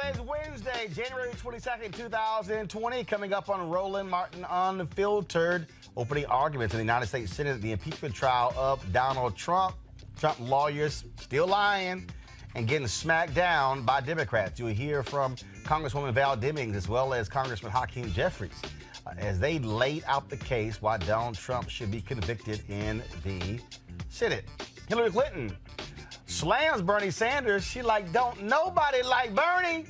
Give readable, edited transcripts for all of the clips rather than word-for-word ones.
It's Wednesday, January 22nd, 2020. Coming up on Roland Martin Unfiltered. Opening arguments in the United States Senate, the impeachment trial of Donald Trump. Trump lawyers still lying and getting smacked down by Democrats. You'll hear from Congresswoman Val Demings as well as Congressman Hakeem Jeffries as they laid out the case why Donald Trump should be convicted in the Senate. Hillary Clinton slams Bernie Sanders. She like, don't nobody like Bernie.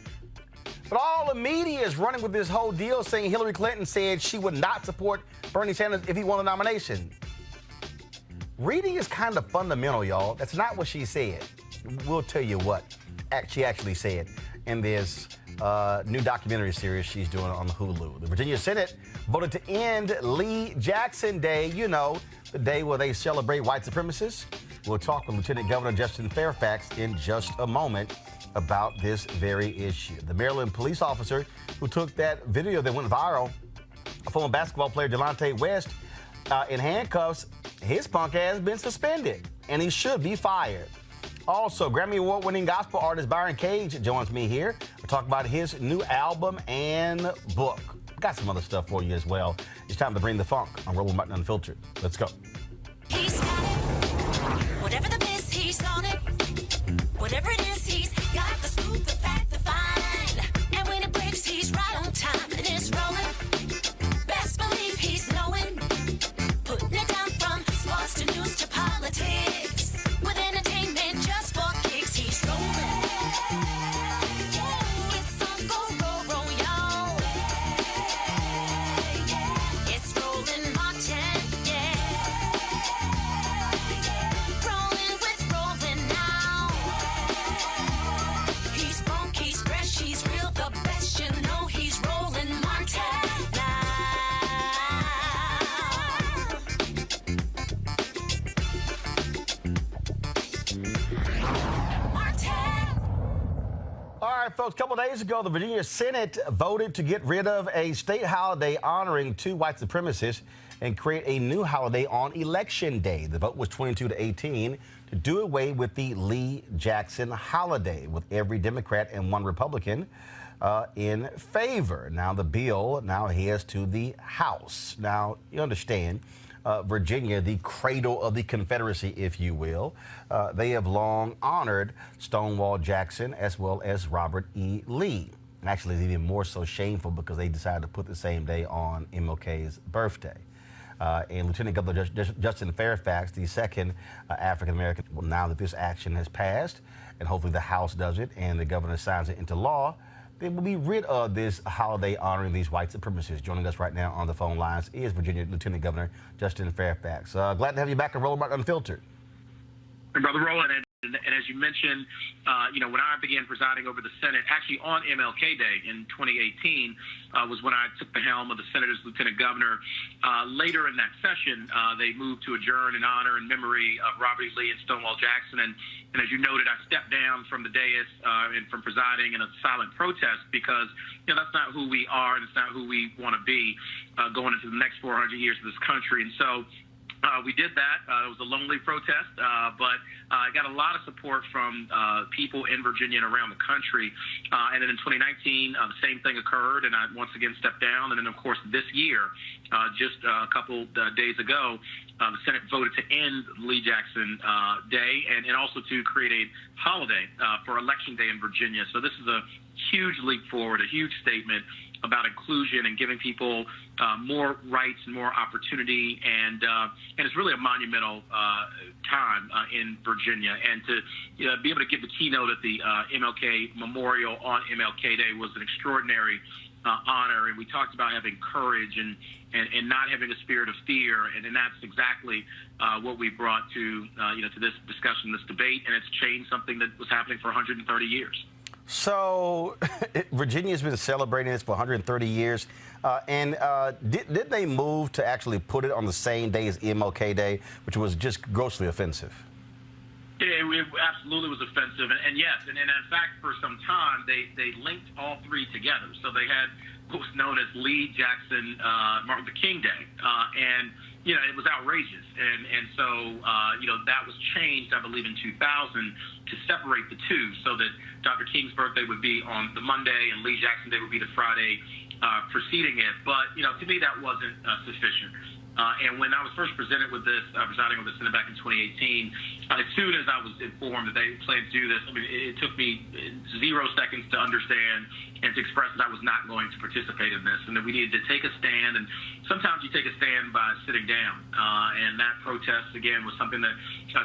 But all the media is running with this whole deal saying Hillary Clinton said she would not support Bernie Sanders if he won the nomination. Reading is kind of fundamental, y'all. That's not what she said. We'll tell you what she actually said in this new documentary series she's doing on Hulu. The Virginia Senate voted to end Lee Jackson Day, you know, the day where they celebrate white supremacists. We'll talk with Lieutenant Governor Justin Fairfax in just a moment about this very issue. The Maryland police officer who took that video that went viral, former basketball player Delonte West, in handcuffs, his punk ass been suspended, and he should be fired. Also, Grammy Award-winning gospel artist Byron Cage joins me here. We'll talk about his new album and book. Got some other stuff for you as well. It's time to bring the funk on Roland Martin Unfiltered. Let's go. He's got it. Whatever the miss, he's on it. Whatever it is, he's got the scoop, the fact, the find. And when it breaks, he's right on time and it's rolling. Best believe he's knowing. Putting it down from sports to news to politics. With entertainment just for kicks, he's rolling. It's on go, y'all. It's Roland Martin, Rolling with Roland now. He's funky, he's fresh, he's real, the best, you know he's Roland Martin now. All right, folks, a couple days ago, the Virginia Senate voted to get rid of a state holiday honoring two white supremacists and create a new holiday on Election Day. The vote was 22-18 to do away with the Lee Jackson holiday, with every Democrat and one Republican in favor. Now, the bill now heads to the House. Now, you understand, Virginia, the cradle of the Confederacy, if you will, they have long honored Stonewall Jackson as well as Robert E. Lee. And actually, it's even more so shameful because they decided to put the same day on MLK's birthday. And Lieutenant Governor Justin Fairfax, the second African-American, well, now that this action has passed, and hopefully the House does it and the governor signs it into law, they will be rid of this holiday honoring these white supremacists. Joining us right now on the phone lines is Virginia Lieutenant Governor Justin Fairfax. Glad to have you back on Roland Martin Unfiltered. And Brother Roland, and as you mentioned, when I began presiding over the Senate, actually on MLK Day in 2018, was when I took the helm of the Senate as Lieutenant Governor. Later in that session, they moved to adjourn in honor and memory of Robert E. Lee and Stonewall Jackson. And as you noted, I stepped down from the dais and from presiding in a silent protest because, that's not who we are and it's not who we want to be going into the next 400 years of this country. And so we did that. It was a lonely protest, but I got a lot of support from people in Virginia and around the country. And then in 2019, the same thing occurred, and I once again stepped down. And then, of course, this year, just a couple days ago, the Senate voted to end Lee Jackson Day and also to create a holiday for Election Day in Virginia. So this is a huge leap forward, a huge statement about inclusion and giving people more rights and more opportunity, and it's really a monumental time in Virginia. And to be able to give the keynote at the MLK Memorial on MLK Day was an extraordinary honor. And we talked about having courage and not having a spirit of fear, and that's exactly what we brought to to this discussion, this debate, and it's changed something that was happening for 130 years. So Virginia's been celebrating this for 130 years. Did they move to actually put it on the same day as MLK Day, which was just grossly offensive? It absolutely was offensive. And yes, and in fact, for some time, they linked all three together. So they had what was known as Lee Jackson Martin Luther King Day. And it was outrageous. And so, that was changed, I believe, in 2000 to separate the two so that Dr. King's birthday would be on the Monday and Lee Jackson Day would be the Friday preceding it. But, to me, that wasn't sufficient. And when I was first presented with this, presiding over the Senate back in 2018, as soon as I was informed that they planned to do this, I mean, it took me 0 seconds to understand and to express that I was not going to participate in this, and that we needed to take a stand. And sometimes you take a stand by sitting down. And that protest, again, was something that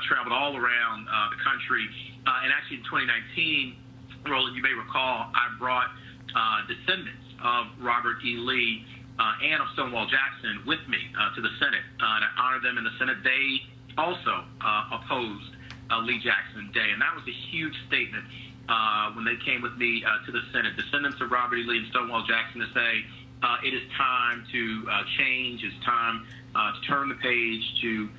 traveled all around the country. And actually in 2019, Roland, you may recall, I brought descendants of Robert E. Lee and of Stonewall Jackson with me to the Senate, and I honored them in the Senate. They also opposed Lee Jackson Day, and that was a huge statement when they came with me to the Senate, descendants of Robert E. Lee and Stonewall Jackson, to say it is time to change, it's time to turn the page, to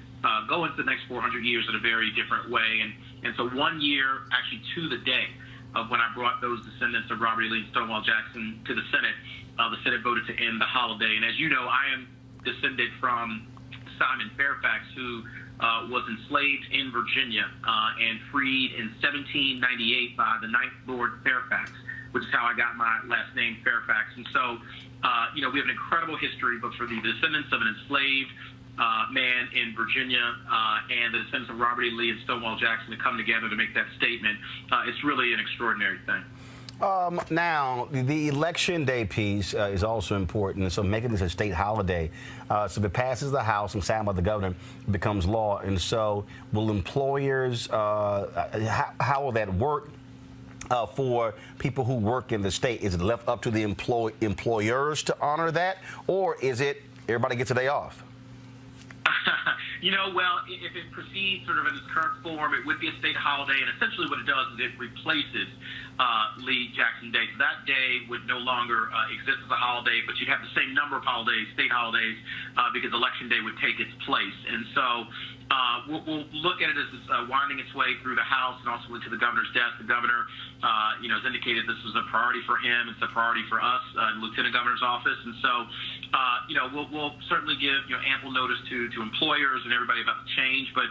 go into the next 400 years in a very different way. And so 1 year, actually to the day of when I brought those descendants of Robert E. Lee and Stonewall Jackson to the Senate voted to end the holiday. And as you know, I am descended from Simon Fairfax, who was enslaved in Virginia and freed in 1798 by the 9th Lord Fairfax, which is how I got my last name, Fairfax. And so, we have an incredible history, but for the descendants of an enslaved man in Virginia and the descendants of Robert E. Lee and Stonewall Jackson to come together to make that statement, it's really an extraordinary thing. Now, the Election Day piece is also important, so making this a state holiday. So if it passes the House and signed by the governor, it becomes law. And so will employers, how will that work for people who work in the state? Is it left up to the employers to honor that, or is it everybody gets a day off? Well, if it proceeds sort of in its current form, it would be a state holiday, and essentially what it does is it replaces Lee Jackson Day. So that day would no longer exist as a holiday, but you'd have the same number of holidays, state holidays, because Election Day would take its place. And so we'll look at it as it's winding its way through the House and also into the governor's desk. The governor, has indicated this was a priority for him. It's a priority for us, Lieutenant Governor's office. And so, we'll certainly give ample notice to employers and everybody about the change. But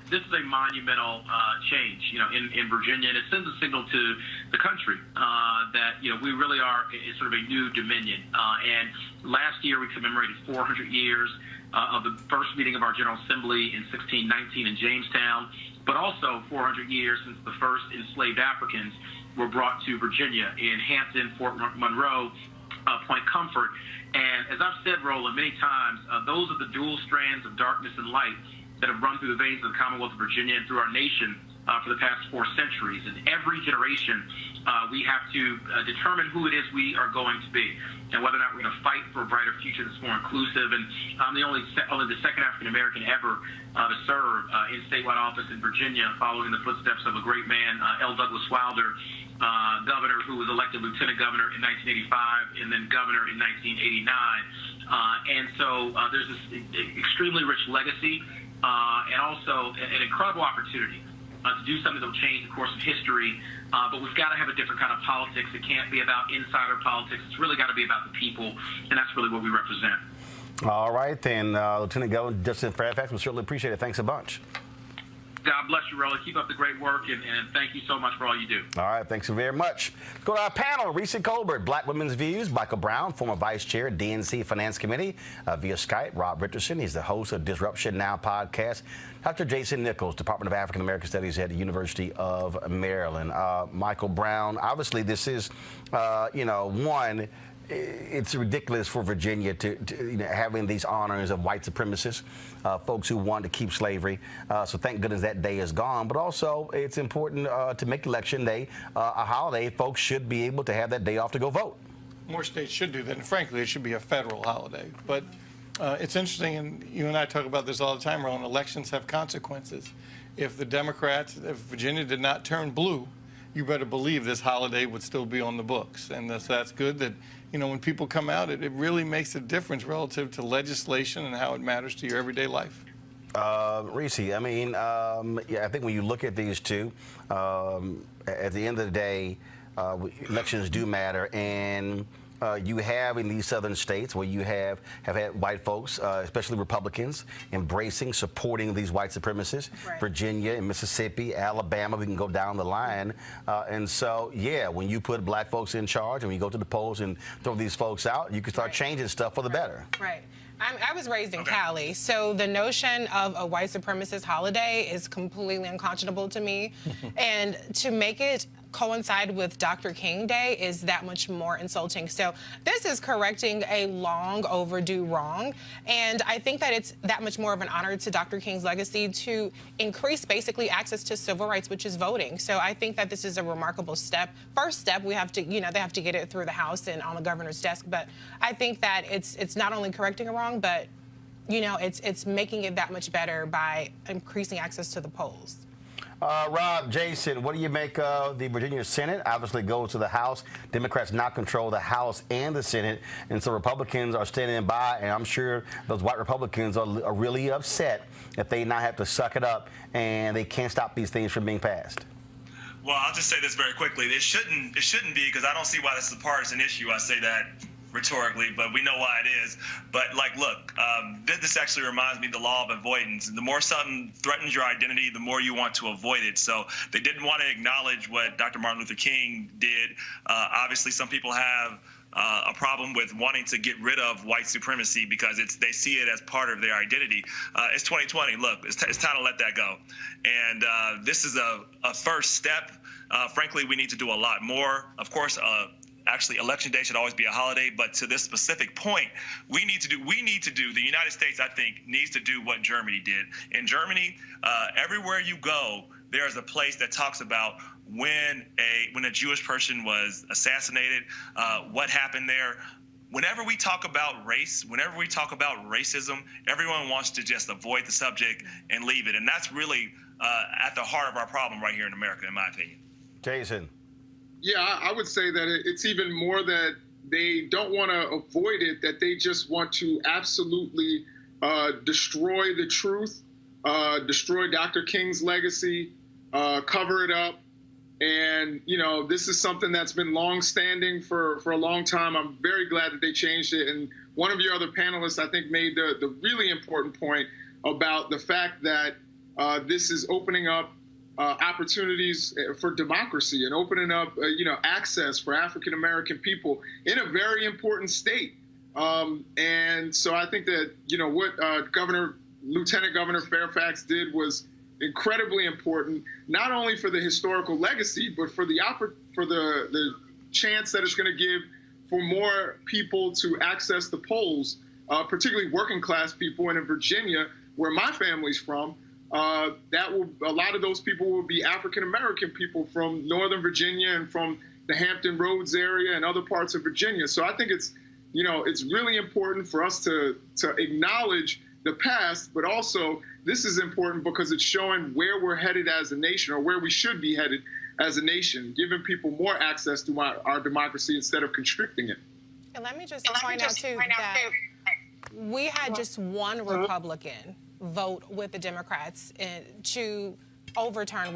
this is a monumental change, in Virginia, and it sends a signal to the country that we really are sort of a new dominion. And last year we commemorated 400 years of the first meeting of our General Assembly in 1619 in Jamestown, but also 400 years since the first enslaved Africans were brought to Virginia in Hampton, Fort Monroe, Point Comfort. And as I've said, Roland, many times, those are the dual strands of darkness and light that have run through the veins of the Commonwealth of Virginia and through our nation for the past 4 centuries. And every generation, we have to determine who it is we are going to be and whether or not we're going to fight for a brighter future that's more inclusive. And I'm only the second African-American ever to serve in statewide office in Virginia, following the footsteps of a great man, L. Douglas Wilder, governor who was elected lieutenant governor in 1985 and then governor in 1989. And so there's this extremely rich legacy and also an incredible opportunity to do something that will change the course of history. But we've got to have a different kind of politics. It can't be about insider politics. It's really got to be about the people, and that's really what we represent. All right, then, Lieutenant Governor Justin Fairfax, we certainly appreciate it. Thanks a bunch. God bless you, Roland. Keep up the great work, and thank you so much for all you do. All right, thanks very much. Go to our panel, Reese Colbert, Black Women's Views, Michael Brown, former Vice Chair, DNC Finance Committee, via Skype, Rob Richardson, he's the host of Disruption Now podcast, Dr. Jason Nichols, Department of African American Studies at the University of Maryland. Michael Brown, obviously this is, one, it's ridiculous for Virginia to having these honors of white supremacists, folks who want to keep slavery. So thank goodness that day is gone. But also, it's important to make Election Day a holiday. Folks should be able to have that day off to go vote. More states should do that, and frankly, it should be a federal holiday. But it's interesting, and you and I talk about this all the time, Roland. Elections have consequences. If Virginia did not turn blue, you better believe this holiday would still be on the books. And that's good that, when people come out, it really makes a difference relative to legislation and how it matters to your everyday life. Reese, I think when you look at these two, at the end of the day, elections do matter. And you have in these southern states where you have had white folks, especially Republicans, embracing, supporting these white supremacists. Right. Virginia and Mississippi, Alabama, we can go down the line. And so, yeah, when you put black folks in charge and when you go to the polls and throw these folks out, you can start changing stuff for the better. Right. I was raised in Cali, so the notion of a white supremacist holiday is completely unconscionable to me. And to make it coincide with Dr. King Day is that much more insulting. So this is correcting a long overdue wrong. And I think that it's that much more of an honor to Dr. King's legacy to increase basically access to civil rights, which is voting. So I think that this is a remarkable step. First step, we have to, they have to get it through the House and on the governor's desk. But I think that it's not only correcting a wrong, but, it's making it that much better by increasing access to the polls. Rob, Jason, what do you make of the Virginia Senate? Obviously goes to the House. Democrats now control the House and the Senate, and so Republicans are standing by, and I'm sure those white Republicans are really upset that they now have to suck it up and they can't stop these things from being passed. Well, I'll just say this very quickly. It shouldn't be, because I don't see why this is a partisan issue. I say that rhetorically, but we know why it is. But look, this actually reminds me of the law of avoidance. The more something threatens your identity, the more you want to avoid it. So they didn't want to acknowledge what Dr. Martin Luther King did. Obviously, some people have a problem with wanting to get rid of white supremacy because they see it as part of their identity. It's 2020. Look, it's time to let that go. And this is a first step. Frankly, we need to do a lot more. Of course, actually, Election Day should always be a holiday, but to this specific point, the United States, I think, needs to do what Germany did. In Germany, everywhere you go, there's a place that talks about when a Jewish person was assassinated, what happened there. Whenever we talk about race, whenever we talk about racism, everyone wants to just avoid the subject and leave it. And that's really at the heart of our problem right here in America, in my opinion. Jason. Yeah, I would say that it's even more that they don't want to avoid it, that they just want to absolutely destroy the truth, destroy Dr. King's legacy, cover it up. And, this is something that's been long-standing for a long time. I'm very glad that they changed it. And one of your other panelists, I think, made the really important point about the fact that this is opening up opportunities for democracy and opening up, access for African-American people in a very important state. And so I think that, what Lieutenant Governor Fairfax did was incredibly important, not only for the historical legacy, but for the chance that it's going to give for more people to access the polls, particularly working class people. And in Virginia, where my family's from, a lot of those people will be African-American people from Northern Virginia and from the Hampton Roads area and other parts of Virginia. So I think it's really important for us to acknowledge the past, but also this is important because it's showing where we're headed as a nation, or where we should be headed as a nation, giving people more access to our democracy instead of constricting it. And let me just point out, too, that we had just one Republican vote with the Democrats to overturn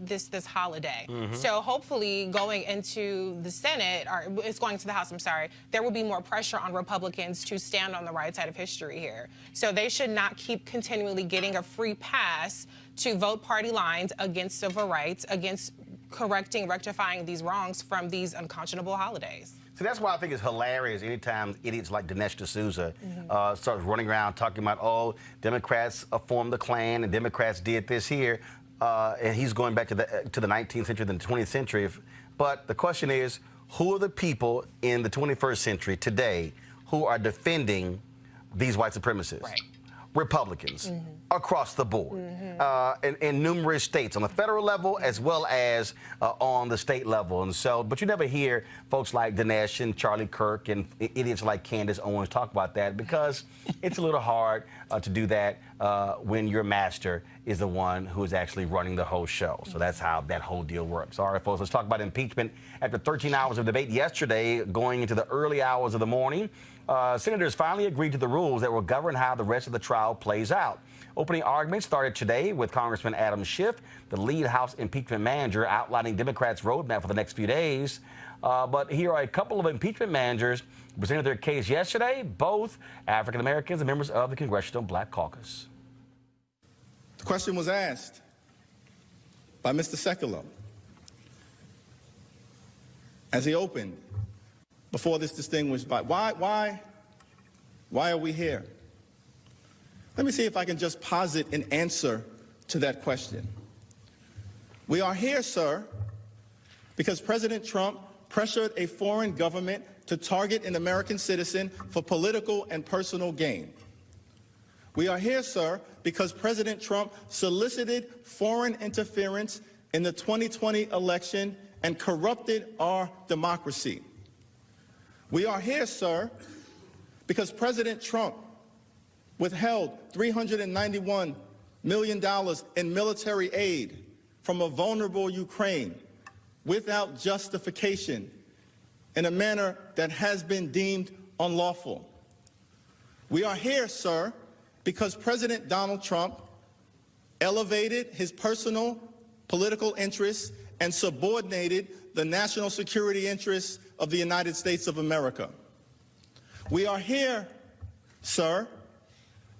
this holiday. Mm-hmm. So hopefully going into the Senate, or it's going to the House, I'm sorry, there will be more pressure on Republicans to stand on the right side of history here. So they should not keep continually getting a free pass to vote party lines against civil rights, against rectifying these wrongs from these unconscionable holidays. So that's why I think it's hilarious anytime idiots like Dinesh D'Souza starts running around talking about, Democrats formed the Klan and Democrats did this here, and he's going back to the 19th century, the 20th century. But the question is, who are the people in the 21st century today who are defending these white supremacists? Right. Republicans across the board, in numerous states, on the federal level as well as on the state level. And so, but you never hear folks like Dinesh and Charlie Kirk and idiots like Candace Owens talk about that, because it's a little hard to do that when your master is the one who is actually running the whole show. So that's how that whole deal works. All right, folks, let's talk about impeachment. After 13 hours of debate yesterday, going into the early hours of the morning, Senators finally agreed to the rules that will govern how the rest of the trial plays out. Opening arguments started today with Congressman Adam Schiff, the lead House impeachment manager, outlining Democrats' roadmap for the next few days. But here are a couple of impeachment managers who presented their case yesterday, both African Americans and members of the Congressional Black Caucus. The question was asked by Mr. Sekulow as he opened before this distinguished body. Why are we here? Let me see if I can just posit an answer to that question. We are here, sir, because President Trump pressured a foreign government to target an American citizen for political and personal gain. We are here, sir, because President Trump solicited foreign interference in the 2020 election and corrupted our democracy. We are here, sir, because President Trump withheld $391 million in military aid from a vulnerable Ukraine without justification in a manner that has been deemed unlawful. We are here, sir, because President Donald Trump elevated his personal political interests and subordinated the national security interests of the United States of America. We are here, sir,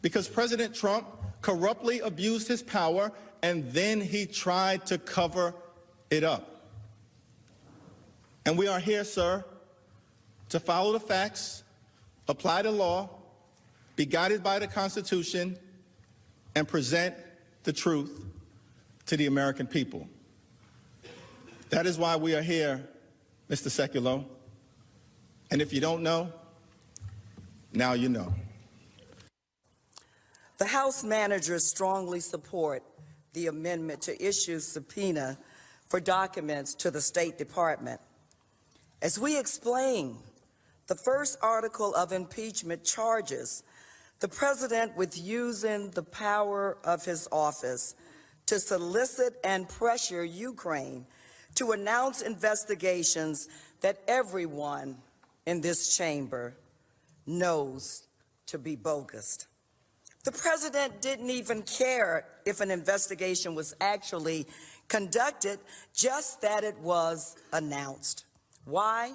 because President Trump corruptly abused his power and then he tried to cover it up. And we are here, sir, to follow the facts, apply the law, be guided by the Constitution, and present the truth to the American people. That is why we are here, Mr. Sekulow. And if you don't know, now you know. The House managers strongly support the amendment to issue subpoena for documents to the State Department. As we explain, the first article of impeachment charges the president with using the power of his office to solicit and pressure Ukraine to announce investigations that everyone in this chamber knows to be bogus. The president didn't even care if an investigation was actually conducted, just that it was announced. Why?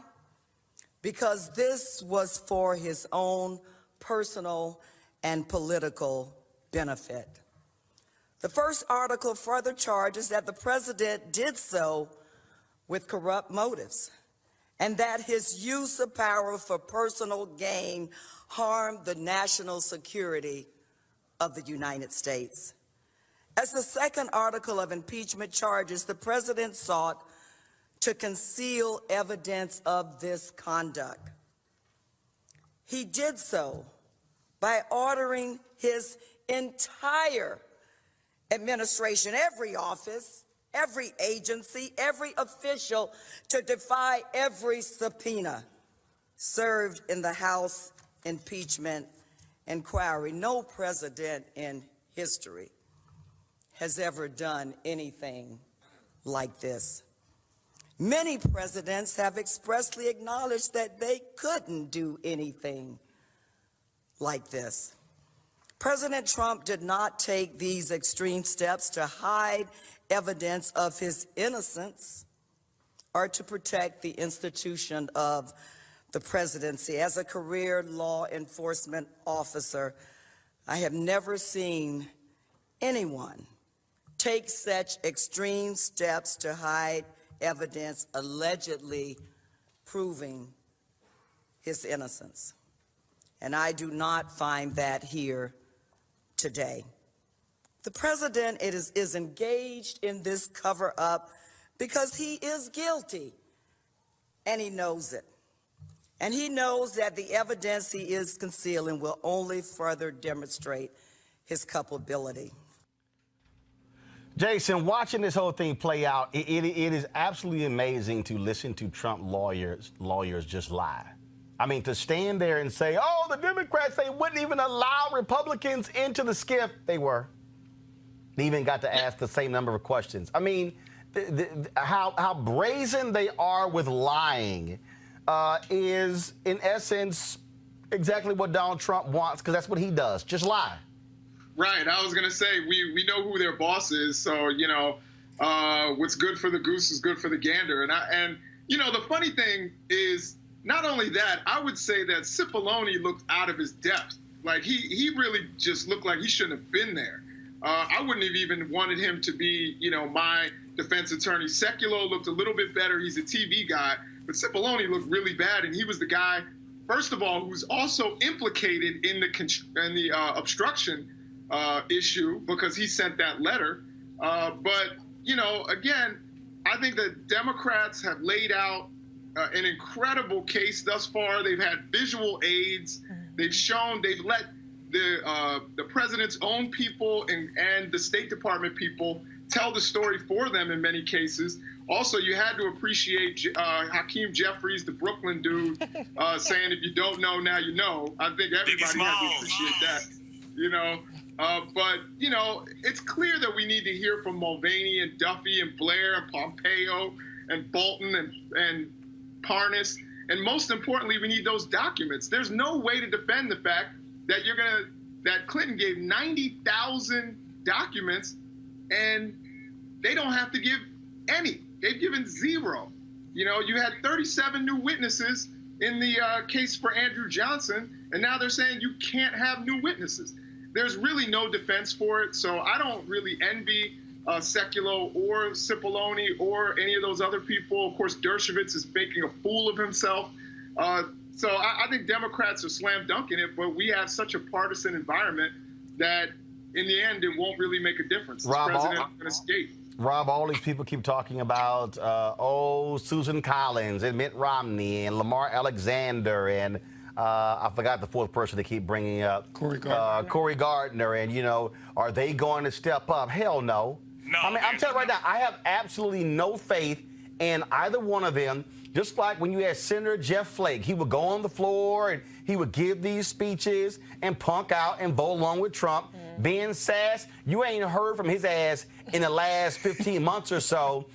Because this was for his own personal and political benefit. The first article further charges that the president did so with corrupt motives and that his use of power for personal gain harmed the national security of the United States. As the second article of impeachment charges, the president sought to conceal evidence of this conduct. He did so by ordering his entire administration, every office, every agency, every official to defy every subpoena served in the House impeachment inquiry. No president in history has ever done anything like this. Many presidents have expressly acknowledged that they couldn't do anything like this. President Trump did not take these extreme steps to hide evidence of his innocence or to protect the institution of the presidency. As a career law enforcement officer, I have never seen anyone take such extreme steps to hide evidence allegedly proving his innocence. And I do not find that here today. The president is engaged in this cover-up because he is guilty, and he knows it. And he knows that the evidence he is concealing will only further demonstrate his culpability. Jason, watching this whole thing play out, it is absolutely amazing to listen to Trump lawyers just lie. I mean, to stand there and say, oh, the Democrats, they wouldn't even allow Republicans into the skiff. They were. They even got to ask the same number of questions. I mean, how brazen they are with lying is, in essence, exactly what Donald Trump wants, because that's what he does. Just lie. Right. I was going to say, we know who their boss is. So, what's good for the goose is good for the gander. And the funny thing is, not only that, I would say that Cipollone looked out of his depth. Like, he really just looked like he shouldn't have been there. I wouldn't have even wanted him to be, my defense attorney. Sekulow looked a little bit better. He's a TV guy. But Cipollone looked really bad, and he was the guy, first of all, who's also implicated in the obstruction issue because he sent that letter. But, again, I think that Democrats have laid out an incredible case thus far. They've had visual aids. They've let the president's own people and the State Department people tell the story for them in many cases. Also, you had to appreciate Hakeem Jeffries, the Brooklyn dude, saying, if you don't know, now you know. I think everybody had to appreciate that, But, it's clear that we need to hear from Mulvaney and Duffy and Blair and Pompeo and Bolton and Parnas. And most importantly, we need those documents. There's no way to defend the fact that that Clinton gave 90,000 documents and they don't have to give any. They've given zero. You had 37 new witnesses in the case for Andrew Johnson, and now they're saying you can't have new witnesses. There's really no defense for it, so I don't really envy Sekulow or Cipollone or any of those other people. Of course, Dershowitz is making a fool of himself. So I think Democrats are slam dunking it, but we have such a partisan environment that in the end, it won't really make a difference. The president can escape. Rob, all these people keep talking about, Susan Collins and Mitt Romney and Lamar Alexander and I forgot the fourth person they keep bringing up. Cory Gardner. And, are they going to step up? Hell no. No. I mean, I'm telling you right now, I have absolutely no faith in either one of them. Just like when you had Senator Jeff Flake, he would go on the floor and he would give these speeches and punk out and vote along with Trump. Ben Sass, you ain't heard from his ass in the last 15 months or so.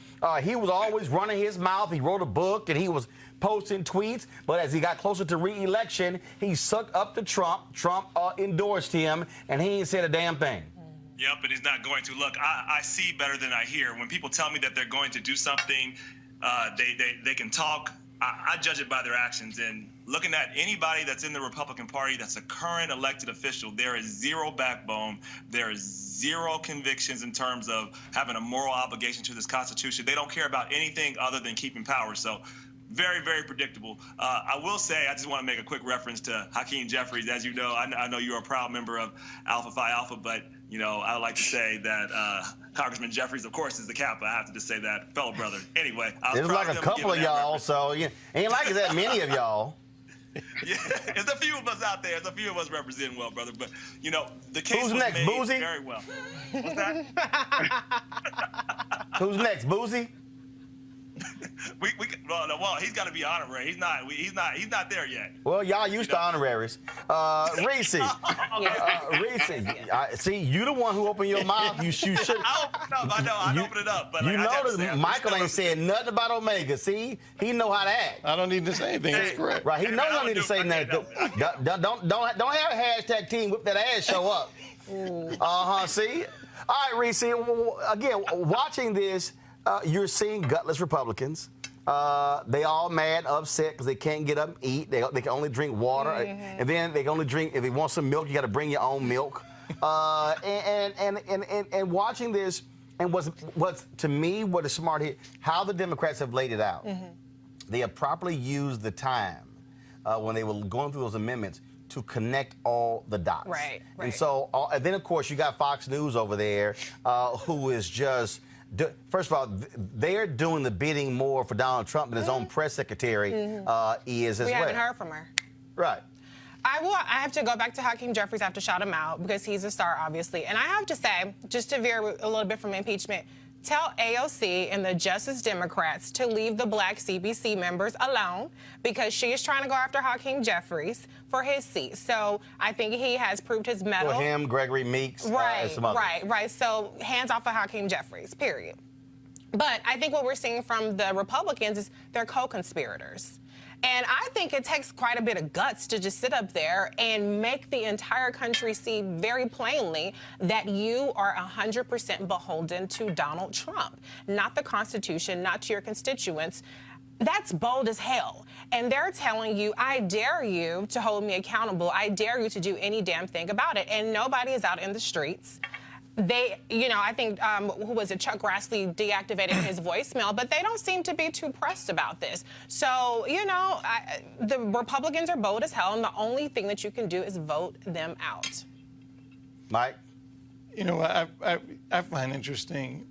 He was always running his mouth. He wrote a book and he was posting tweets. But as he got closer to re-election, he sucked up to Trump. Trump endorsed him, and he ain't said a damn thing. Yep, and he's not going to. Look, I see better than I hear. When people tell me that they're going to do something, they can talk. I judge it by their actions. And looking at anybody that's in the Republican Party that's a current elected official, there is zero backbone. There is zero convictions in terms of having a moral obligation to this Constitution. They don't care about anything other than keeping power. So very, very predictable. I will say, I just want to make a quick reference to Hakeem Jeffries. As you know, I know you're a proud member of Alpha Phi Alpha, but, I would like to say that Congressman Jeffries, of course, is the Kappa. I have to just say that, fellow brother. Anyway, there's like a couple of y'all, so ain't like that many of y'all. Yeah, there's a few of us out there. There's a few of us representing well, brother. But, the case Who's was next, made Boozy? very well. What's that? Who's next, Boozy? Well, he's got to be honorary. He's not there yet. Well, y'all used to honoraries. Reese. Reese. See, you the one who opened your mouth. You should. I know. I opened it up. But Michael ain't saying nothing about Omega. See, he know how to act. I don't need to say anything. That's correct. Right. He knows I don't need to say nothing. Don't have a hashtag team whip that ass show up. See. All right, Reese. Again, watching this. You're seeing gutless Republicans. They all mad, upset because they can't get up and eat. They can only drink water, and then they can only drink. If they want some milk, you got to bring your own milk. And watching this, and what's to me what is smart here, how the Democrats have laid it out. They have properly used the time when they were going through those amendments to connect all the dots. Right. And so, and then of course you got Fox News over there, who is just. First of all, they're doing the bidding more for Donald Trump than his own press secretary is as well. We haven't heard from her. Right. I have to go back to Hakeem Jeffries. I have to shout him out because he's a star, obviously. And I have to say, just to veer a little bit from impeachment, tell AOC and the Justice Democrats to leave the black CBC members alone because she is trying to go after Hakeem Jeffries for his seat. So I think he has proved his mettle. For him, Gregory Meeks, and some others. Right. So hands off of Hakeem Jeffries, period. But I think what we're seeing from the Republicans is they're co-conspirators. And I think it takes quite a bit of guts to just sit up there and make the entire country see very plainly that you are 100% beholden to Donald Trump, not the Constitution, not to your constituents. That's bold as hell. And they're telling you, I dare you to hold me accountable. I dare you to do any damn thing about it. And nobody is out in the streets. They, I think, who was it, Chuck Grassley deactivated his voicemail, but they don't seem to be too pressed about this. So, the Republicans are bold as hell, and the only thing that you can do is vote them out. Mike? I find interesting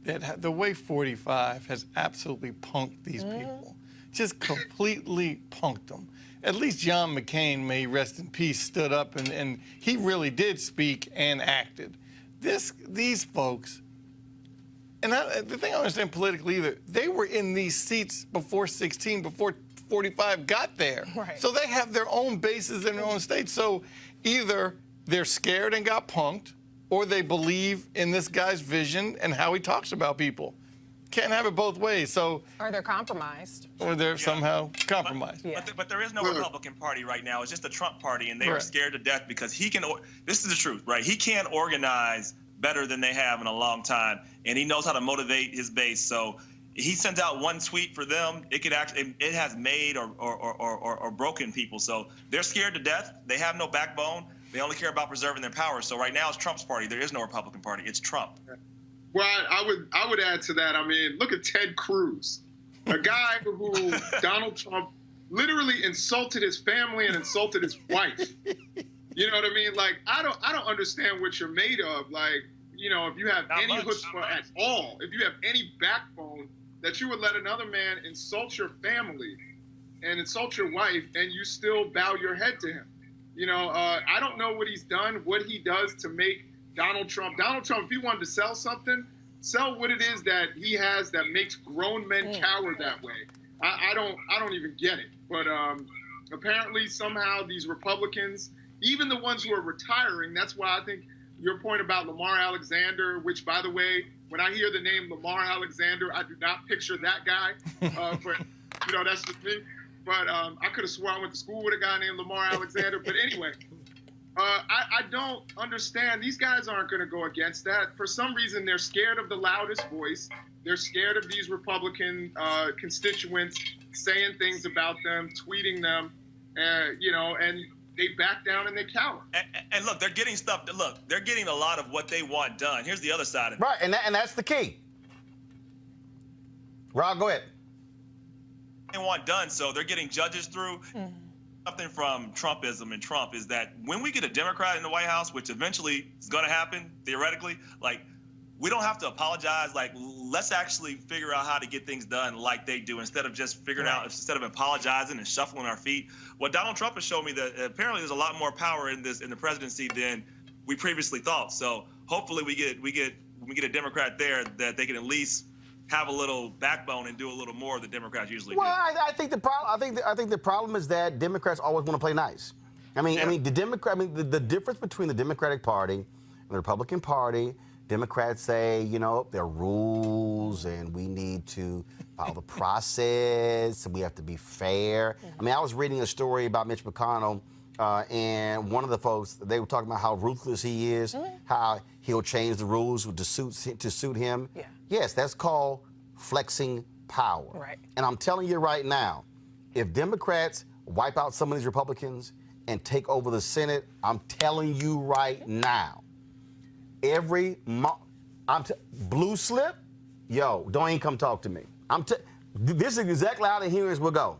that the way 45 has absolutely punked these people, just completely punked them. At least John McCain, may he rest in peace, stood up and he really did speak and acted. These folks, and the thing I understand politically either, they were in these seats before 16, before 45 got there. Right. So they have their own bases in their own states. So either they're scared and got punked, or they believe in this guy's vision and how he talks about people. Can't have it both ways. So, or they're compromised. Or they're somehow compromised. But there is no Republican Party right now. It's just the Trump Party, and they are scared to death because he can. This is the truth, right? He can't organize better than they have in a long time, and he knows how to motivate his base. So he sends out one tweet for them. It has made or broken people. So they're scared to death. They have no backbone. They only care about preserving their power. So right now it's Trump's party. There is no Republican Party. It's Trump. Well, I would add to that. I mean, look at Ted Cruz, a guy who Donald Trump literally insulted his family and insulted his wife. You know what I mean? Like, I don't understand what you're made of. Like, if you have any chutzpah at all, if you have any backbone, that you would let another man insult your family and insult your wife, and you still bow your head to him. I don't know what he's done, what he does to make Donald Trump, if he wanted to sell something, sell what it is that he has that makes grown men cower that way. I don't even get it. But apparently somehow these Republicans, even the ones who are retiring, that's why I think your point about Lamar Alexander, which, by the way, when I hear the name Lamar Alexander, I do not picture that guy. But, that's just me. But I could have sworn I went to school with a guy named Lamar Alexander. But anyway, I don't understand. These guys aren't going to go against that. For some reason, they're scared of the loudest voice. They're scared of these Republican constituents saying things about them, tweeting them, and they back down and they cower. And look, they're getting stuff. Look, they're getting a lot of what they want done. Here's the other side of it. Right, and that's the key. Rob, go ahead. They want done, so they're getting judges through. Something from Trumpism and Trump is that when we get a Democrat in the White House, which eventually is going to happen, theoretically, like, we don't have to apologize. Like, let's actually figure out how to get things done like they do instead of just figuring out, instead of apologizing and shuffling our feet. What Donald Trump has shown me that apparently there's a lot more power in the presidency than we previously thought. So hopefully we get a Democrat there that they can at least have a little backbone and do a little more than Democrats usually do. Well, I think the problem is that Democrats always want to play nice. The difference between the Democratic Party and the Republican Party, Democrats say, there are rules and we need to follow the process and we have to be fair. I was reading a story about Mitch McConnell and one of the folks, they were talking about how ruthless he is, how he'll change the rules to suit him. Yeah. Yes, that's called flexing power. Right. And I'm telling you right now, if Democrats wipe out some of these Republicans and take over the Senate, I'm telling you right now, blue slip, don't even come talk to me. This is exactly how the hearings will go.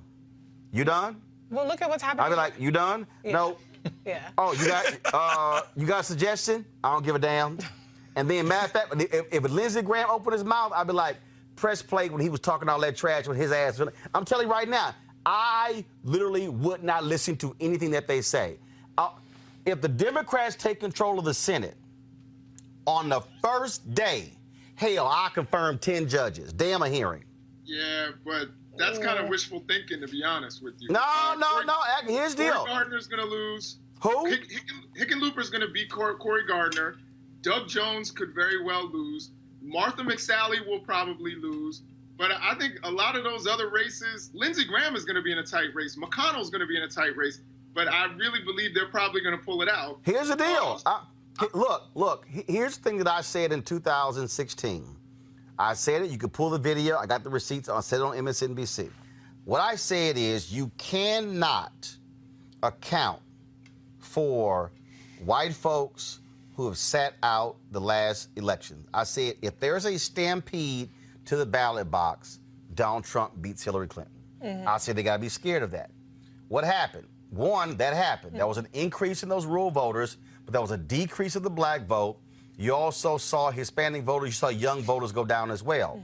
You done? Well, look at what's happening. I'll be like, you done? Yeah. No. Yeah. Oh, you got a suggestion? I don't give a damn. And then, matter of fact, if Lindsey Graham opened his mouth, I'd be like, press play when he was talking all that trash with his ass. I'm telling you right now, I literally would not listen to anything that they say. If the Democrats take control of the Senate on the first day, hell, I confirm 10 judges. Damn a hearing. Yeah, but that's kind of wishful thinking, to be honest with you. No. Here's the deal. Cory Gardner's going to lose. Who? Hickenlooper's going to beat Cory Gardner. Doug Jones could very well lose. Martha McSally will probably lose. But I think a lot of those other races, Lindsey Graham is going to be in a tight race. McConnell's going to be in a tight race. But I really believe they're probably going to pull it out. Here's the deal. Look. Here's the thing that I said in 2016. I said it. You could pull the video. I got the receipts. I said it on MSNBC. What I said is you cannot account for white folks who have sat out the last election. I said if there's a stampede to the ballot box, Donald Trump beats Hillary Clinton. I said they got to be scared of that. What happened? One, that happened. There was an increase in those rural voters, but there was a decrease of the black vote. You also saw Hispanic voters, you saw young voters go down as well.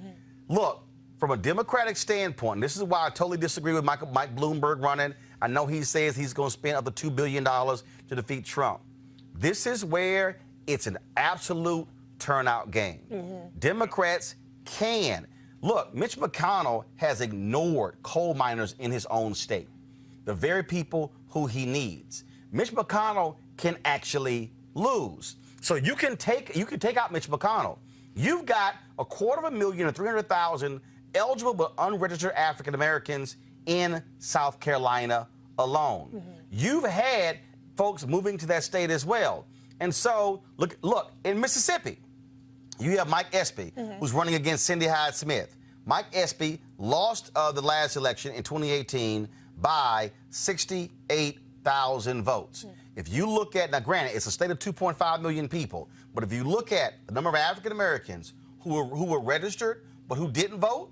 Look, from a Democratic standpoint, this is why I totally disagree with Mike Bloomberg running. I know he says he's going to spend up to $2 billion to defeat Trump. This is where it's an absolute turnout game. Democrats can. Look, Mitch McConnell has ignored coal miners in his own state, the very people who he needs. Mitch McConnell can actually lose. So you can take out Mitch McConnell. You've got 250,300,000 eligible but unregistered African Americans in South Carolina alone. You've had folks moving to that state as well. And so look in Mississippi, you have Mike Espy, who's running against Cindy Hyde-Smith. Mike Espy lost the last election in 2018 by 68,000 votes. If you look at, now granted, it's a state of 2.5 million people, but if you look at the number of African Americans who were registered but who didn't vote,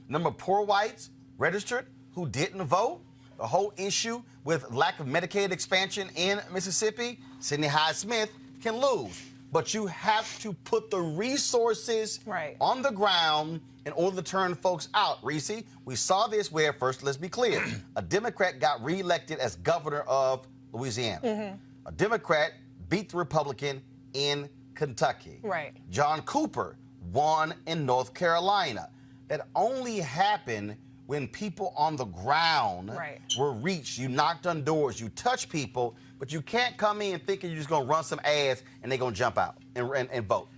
number of poor whites registered who didn't vote, the whole issue with lack of Medicaid expansion in Mississippi, Sidney Hyde-Smith can lose. But you have to put the resources on the ground in order to turn folks out. Reese, we saw this where, first, let's be clear, a Democrat got reelected as governor of Louisiana. A Democrat beat the Republican in Kentucky. John Cooper won in North Carolina. That only happened when people on the ground were reached. You knocked on doors, you touched people, but you can't come in thinking you're just going to run some ads and they're going to jump out and vote.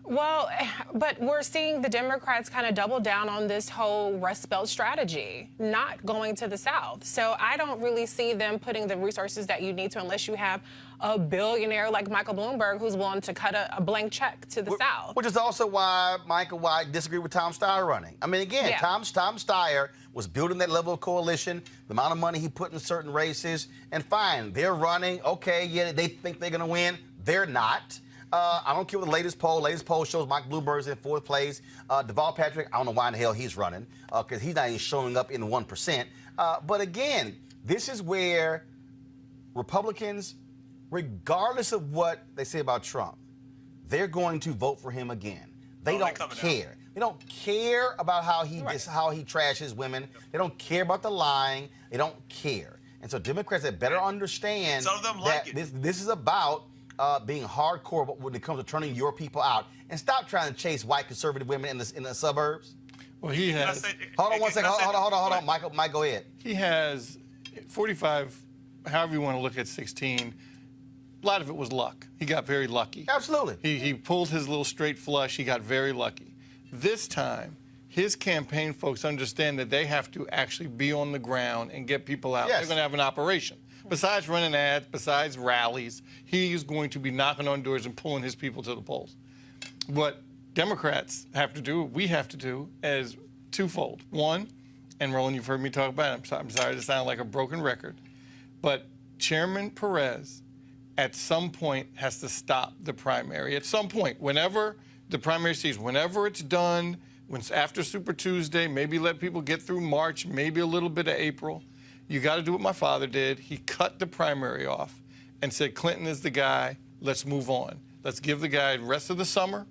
Well, but we're seeing the Democrats kind of double down on this whole Rust Belt strategy, not going to the South. So I don't really see them putting the resources that you need to unless you have a billionaire like Michael Bloomberg who's willing to cut a blank check to the South. Which is also why, Michael, I disagree with Tom Steyer running. I mean, again, Tom Steyer was building that level of coalition, the amount of money he put in certain races, and fine, they're running. Okay, yeah, they think they're going to win. They're not. I don't care what the latest poll. Latest poll shows Mike Bloomberg's in fourth place. Deval Patrick, I don't know why in the hell he's running, because he's not even showing up in the 1%. But again, this is where Republicans, regardless of what they say about Trump, they're going to vote for him again. They don't care. They don't care about how he trashes women. They don't care about the lying. They don't care. And so Democrats that better understand that this is about being hardcore when it comes to turning your people out, and stop trying to chase white conservative women in the suburbs. Well, he has. Hold on one second. Hold on. Mike, go ahead. He has 45, however you want to look at 16. A lot of it was luck. He got very lucky. Absolutely. He pulled his little straight flush. He got very lucky. This time, his campaign folks understand that they have to actually be on the ground and get people out. They're going to have an operation. Besides running ads, besides rallies, he is going to be knocking on doors and pulling his people to the polls. What Democrats have to do, we have to do, is twofold. One, and Roland, you've heard me talk about it. I'm sorry to sound like a broken record, but Chairman Perez at some point has to stop the primary. At some point, whenever the primary season, whenever it's done, when it's after Super Tuesday, maybe let people get through March, maybe a little bit of April. You got to do what my father did. He cut the primary off and said, Clinton is the guy. Let's move on. Let's give the guy the rest of the summer,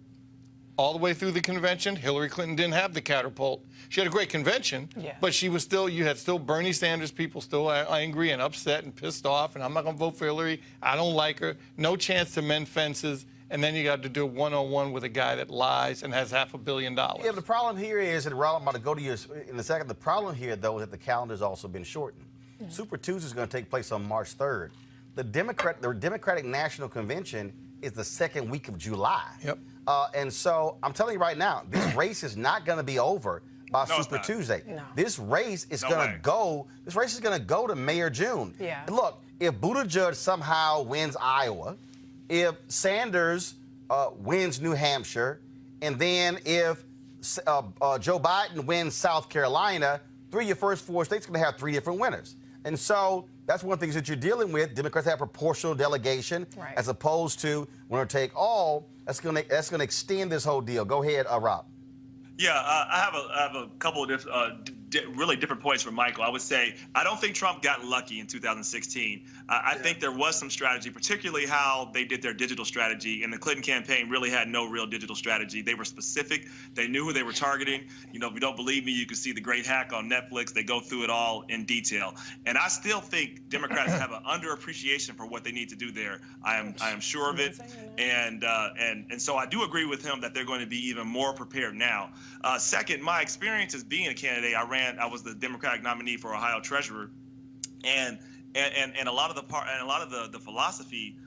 all the way through the convention. Hillary Clinton didn't have the catapult. She had a great convention, but she was still, you had still Bernie Sanders people still angry and upset and pissed off, and I'm not going to vote for Hillary. I don't like her. No chance to mend fences. And then you got to do a one-on-one with a guy that lies and has $500 million. Yeah, the problem here is, and Roland, I'm about to go to you in a second, the problem here, though, is that the calendar's also been shortened. Super Tuesday is going to take place on March 3rd. The Democratic National Convention is the second week of July. And so I'm telling you right now, this race is not going to be over by No, it's Super not. Tuesday. No. This race is No going way. to go. This race is going to go to May or June. Yeah. And look, if Buttigieg somehow wins Iowa, if Sanders wins New Hampshire, and then if Joe Biden wins South Carolina, 3 of your first 4 states are going to have 3 different winners. And so that's one of the things that you're dealing with. Democrats have proportional delegation, Right. as opposed to winner take all. That's going to extend this whole deal. Go ahead, Rob. Yeah, I have a couple of really different points from Michael. I would say I don't think Trump got lucky in 2016. I think there was some strategy, particularly how they did their digital strategy. And the Clinton campaign really had no real digital strategy. They were specific. They knew who they were targeting. You know, if you don't believe me, you can see The Great Hack on Netflix. They go through it all in detail. And I still think Democrats have an underappreciation for what they need to do there. I am sure of it. And so I do agree with him that they're going to be even more prepared now. Second, my experience as being a candidate, I was the Democratic nominee for Ohio Treasurer, and a lot of the philosophy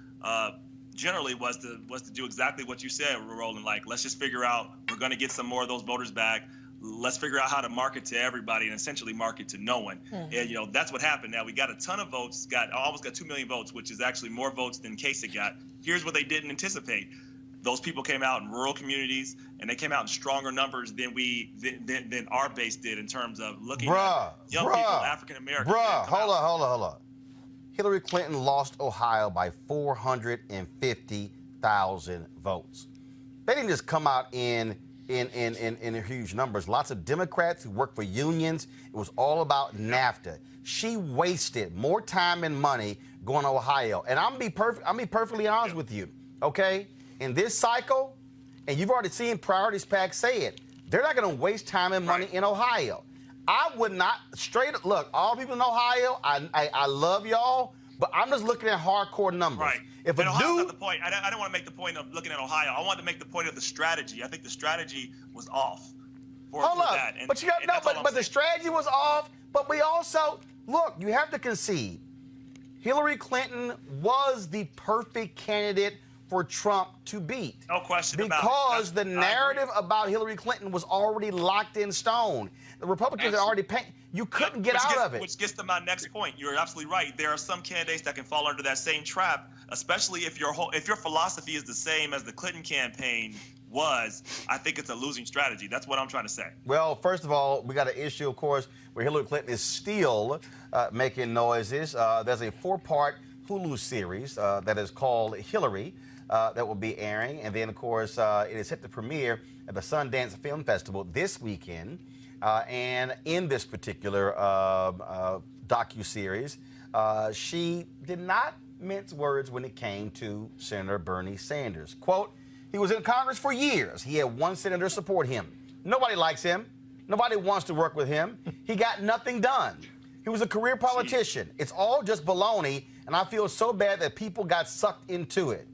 generally was to do exactly what you said, Roland. Like, let's just figure out, we're going to get some more of those voters back. Let's figure out how to market to everybody and essentially market to no one. And, you know, that's what happened. Now, we got a ton of votes, almost got 2 million votes, which is actually more votes than Kasich got. Here's what they didn't anticipate. Those people came out in rural communities, and they came out in stronger numbers than our base did in terms of looking at young people, African Americans. Hold on. Hillary Clinton lost Ohio by 450,000 votes. They didn't just come out in huge numbers. Lots of Democrats who work for unions. It was all about NAFTA. She wasted more time and money going to Ohio. And I'm be perfectly honest with you, okay? In this cycle, and you've already seen Priorities PAC say it, they're not going to waste time and money in Ohio. I would not, look, all people in Ohio, I love y'all, but I'm just looking at hardcore numbers. Right. If and a Ohio's dude, not the point. I don't want to make the point of looking at Ohio. I wanted to make the point of the strategy. I think the strategy was off for that. And, but you got, and no, that's all but I'm the saying. strategy was off, but we also, look, you have to concede, Hillary Clinton was the perfect candidate for Trump to beat. No question about it. Because the narrative about Hillary Clinton was already locked in stone. The Republicans had already paid. You couldn't get out of it. Which gets to my next point. You're absolutely right. There are some candidates that can fall under that same trap, especially if your philosophy is the same as the Clinton campaign was. I think it's a losing strategy. That's what I'm trying to say. Well, first of all, we got an issue, of course, where Hillary Clinton is still making noises. There's a 4-part Hulu series that is called Hillary. That will be airing. And then, of course, it is set to premiere at the Sundance Film Festival this weekend. And in this particular docuseries, she did not mince words when it came to Senator Bernie Sanders. Quote, he was in Congress for years. He had 1 senator support him. Nobody likes him. Nobody wants to work with him. He got nothing done. He was a career politician. It's all just baloney, and I feel so bad that people got sucked into it.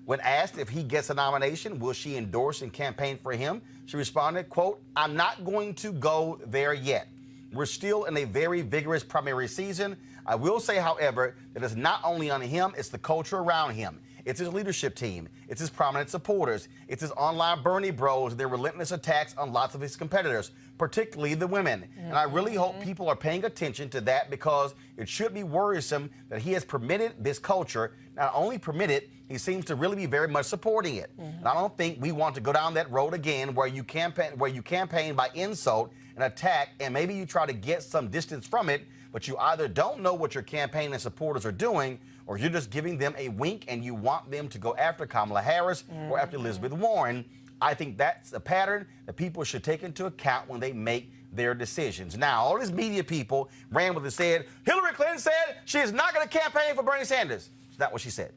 When asked if he gets a nomination, will she endorse and campaign for him? She responded, quote, I'm not going to go there yet. We're still in a very vigorous primary season. I will say, however, that it's not only on him, it's the culture around him. It's his leadership team. It's his prominent supporters. It's his online Bernie bros and their relentless attacks on lots of his competitors, particularly the women. And I really hope people are paying attention to that, because it should be worrisome that he has permitted this culture. Not only permitted, he seems to really be very much supporting it. And I don't think we want to go down that road again where you campaign by insult and attack, and maybe you try to get some distance from it, but you either don't know what your campaign and supporters are doing, or you're just giving them a wink and you want them to go after Kamala Harris or after Elizabeth Warren. I think that's a pattern that people should take into account when they make their decisions. Now, all these media people ran with it, said, Hillary Clinton said she is not going to campaign for Bernie Sanders. That's not what she said.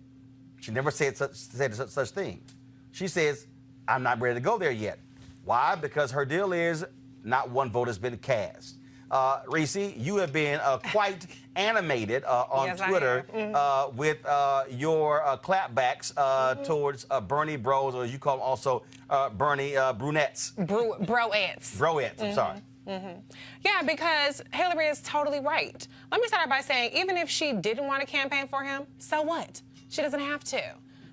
She never said such thing. She says, I'm not ready to go there yet. Why? Because her deal is not one vote has been cast. Reese, you have been quite animated on Yes, Twitter with your clapbacks towards Bernie bros, or you call them also Bernie brunettes. Broettes. Broettes, I'm sorry. Yeah, because Hillary is totally right. Let me start by saying, even if she didn't want to campaign for him, so what? She doesn't have to.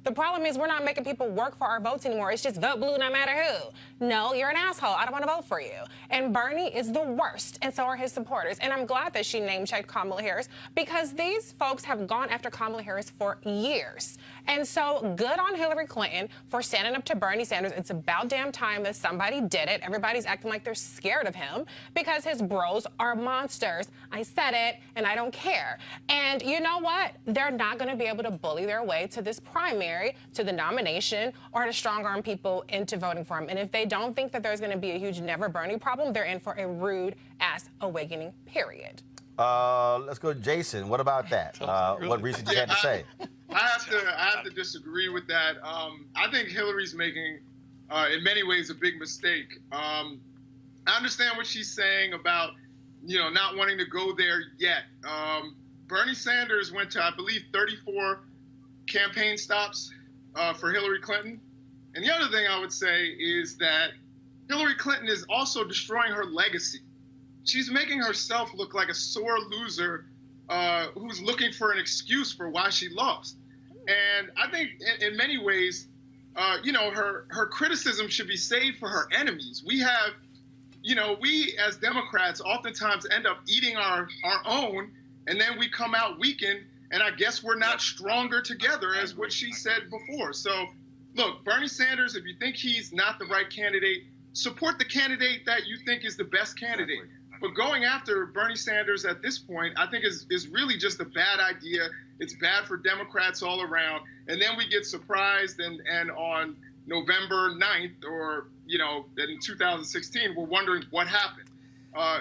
The problem is we're not making people work for our votes anymore. It's just vote blue no matter who. No, you're an asshole. I don't want to vote for you. And Bernie is the worst, and so are his supporters. And I'm glad that she name-checked Kamala Harris because these folks have gone after Kamala Harris for years. And so good on Hillary Clinton for standing up to Bernie Sanders. It's about damn time that somebody did it. Everybody's acting like they're scared of him because his bros are monsters. I said it, and I don't care. And you know what? They're not going to be able to bully their way to this primary, to the nomination, or to strong-arm people into voting for him. And if they don't think that there's going to be a huge never Bernie problem, they're in for a rude-ass awakening, period. Let's go to Jason. What about that? What reason you had to say? I have to disagree with that. I think Hillary's making, in many ways, a big mistake. I understand what she's saying about, not wanting to go there yet. Bernie Sanders went to, I believe, 34 campaign stops for Hillary Clinton. And the other thing I would say is that Hillary Clinton is also destroying her legacy. She's making herself look like a sore loser who's looking for an excuse for why she lost. And I think in many ways, her criticism should be saved for her enemies. We have, we as Democrats oftentimes end up eating our own, and then we come out weakened, and I guess we're not stronger together, as what she said before. So, look, Bernie Sanders, if you think he's not the right candidate, support the candidate that you think is the best candidate. But going after Bernie Sanders at this point, I think is really just a bad idea. It's bad for Democrats all around. And then we get surprised and on November 9th or, in 2016, we're wondering what happened.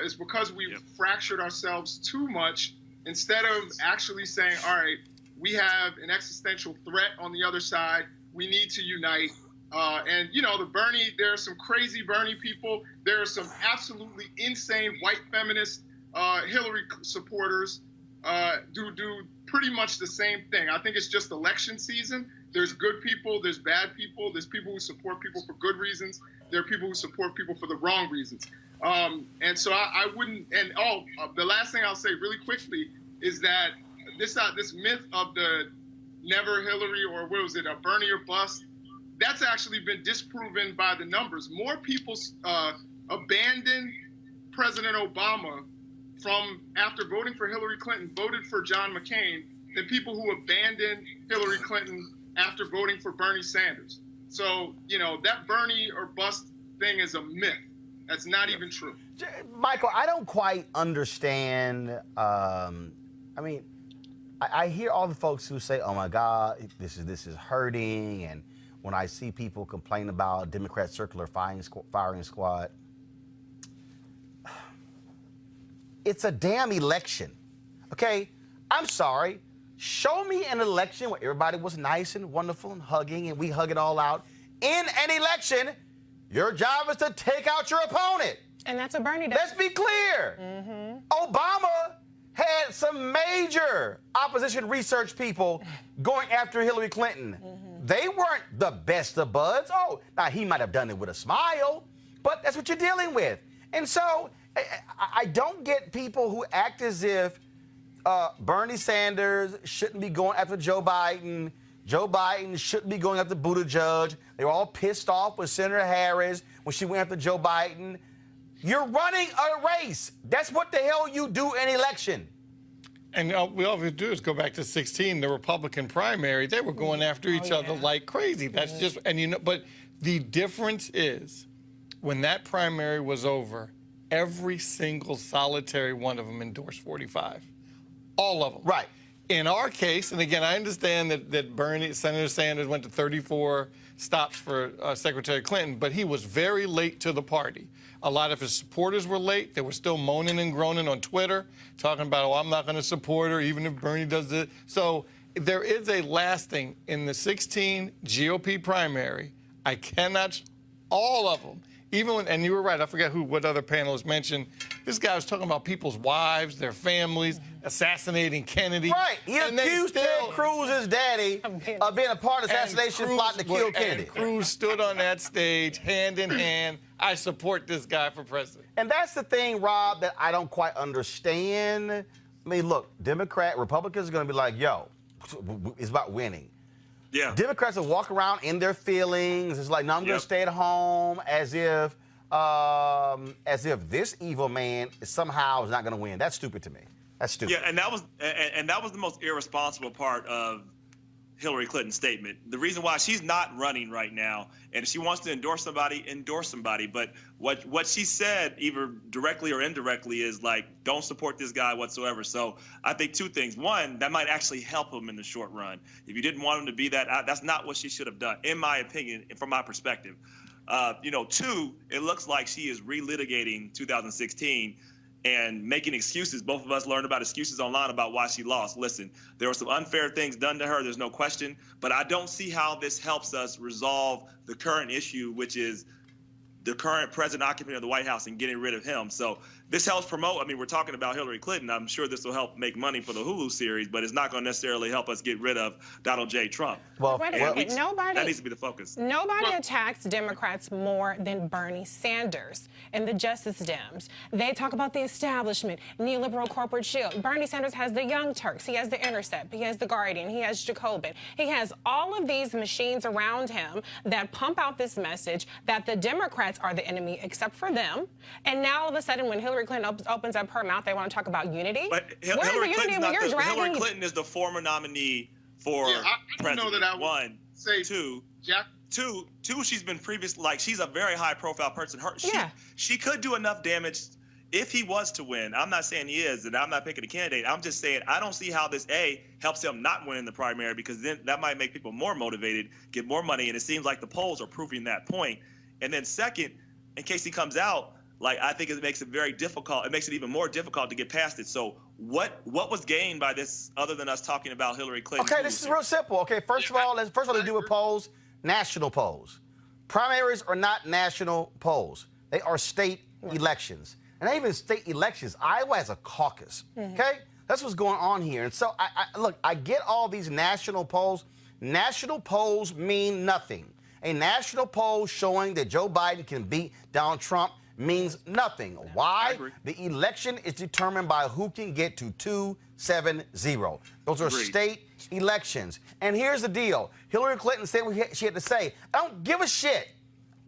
It's because we've fractured ourselves too much instead of actually saying, all right, we have an existential threat on the other side. We need to unite. The Bernie, there are some crazy Bernie people. There are some absolutely insane white feminist Hillary supporters do pretty much the same thing. I think it's just election season. There's good people. There's bad people. There's people who support people for good reasons. There are people who support people for the wrong reasons. And so I wouldn't. And the last thing I'll say really quickly is that this myth of the never Hillary or what was it, a Bernie or bust. That's actually been disproven by the numbers. More people abandoned President Obama from after voting for Hillary Clinton, voted for John McCain, than people who abandoned Hillary Clinton after voting for Bernie Sanders. So, that Bernie or bust thing is a myth. That's not even true. Michael, I don't quite understand. I hear all the folks who say, oh, my God, this is hurting, and when I see people complain about Democrat circular firing squad, it's a damn election, okay? I'm sorry. Show me an election where everybody was nice and wonderful and hugging, and we hug it all out. In an election, your job is to take out your opponent. And that's what Bernie does. Let's be clear. Mm-hmm. Obama had some major opposition research people going after Hillary Clinton. Mm-hmm. They weren't the best of buds. Oh, now he might have done it with a smile, but that's what you're dealing with. And so I don't get people who act as if Bernie Sanders shouldn't be going after Joe Biden. Joe Biden shouldn't be going after Buttigieg. They were all pissed off with Senator Harris when she went after Joe Biden. You're running a race. That's what the hell you do in an election. And we all we have to do is go back to 16, the Republican primary. They were going after each other like crazy. That's just, but the difference is when that primary was over, every single solitary one of them endorsed 45. All of them. Right. In our case, and again, I understand that Senator Sanders went to 34 stops for Secretary Clinton, but he was very late to the party. A lot of his supporters were late. They were still moaning and groaning on Twitter, talking about, oh, I'm not going to support her, even if Bernie does it. So there is a lasting, in the 16 GOP primary, I cannot, all of them, even when, and you were right, I forget what other panelists mentioned, this guy was talking about people's wives, their families, assassinating Kennedy. Right. He accused Ted Cruz's daddy of being a part of the assassination plot to kill Kennedy. And Cruz stood on that stage, hand in hand. I support this guy for president. And that's the thing, Rob, that I don't quite understand. I mean, look, Republicans are going to be like, yo, it's about winning. Yeah. Democrats will walk around in their feelings. It's like, no, I'm going to stay at home, as if this evil man somehow is not going to win. That's stupid to me. That's stupid. Yeah, and that was the most irresponsible part of Hillary Clinton's statement. The reason why she's not running right now, and if she wants to endorse somebody. But what she said, either directly or indirectly, is like, don't support this guy whatsoever. So I think two things. One, that might actually help him in the short run. If you didn't want him to be that, that's not what she should have done, in my opinion, from my perspective. Two, it looks like she is relitigating 2016 and making excuses. Both of us learned about excuses online about why she lost. Listen, there were some unfair things done to her. There's no question. But I don't see how this helps us resolve the current issue, which is the current present occupant of the White House and getting rid of him. So this helps promote. I mean, we're talking about Hillary Clinton. I'm sure this will help make money for the Hulu series, but it's not going to necessarily help us get rid of Donald J. Trump. Well, wait a second. That needs to be the focus. Nobody attacks Democrats more than Bernie Sanders and the Justice Dems. They talk about the establishment, neoliberal corporate shield. Bernie Sanders has the Young Turks. He has the Intercept. He has the Guardian. He has Jacobin. He has all of these machines around him that pump out this message that the Democrats are the enemy, except for them. And now all of a sudden, when Hillary Clinton opens up her mouth, they want to talk about unity. But Hillary Clinton is the former nominee for president. Know that I would One, say two. Jack. Two, she's been previously, like, she's a very high-profile person. She could do enough damage if he was to win. I'm not saying he is, and I'm not picking a candidate. I'm just saying I don't see how this, helps him not win in the primary, because then that might make people more motivated, get more money, and it seems like the polls are proving that point. And then second, in case he comes out, like, I think it makes it very difficult. It makes it even more difficult to get past it. So what was gained by this other than us talking about Hillary Clinton? Okay, this is real simple. Okay, first of all, let's do with polls, national polls. Primaries are not national polls. They are state elections. And not even state elections. Iowa has a caucus, okay? That's what's going on here. And so, look, I get all these national polls. National polls mean nothing. A national poll showing that Joe Biden can beat Donald Trump means nothing. Why? The election is determined by who can get to 270. Those are state elections. And here's the deal. Hillary Clinton said what she had to say. I don't give a shit.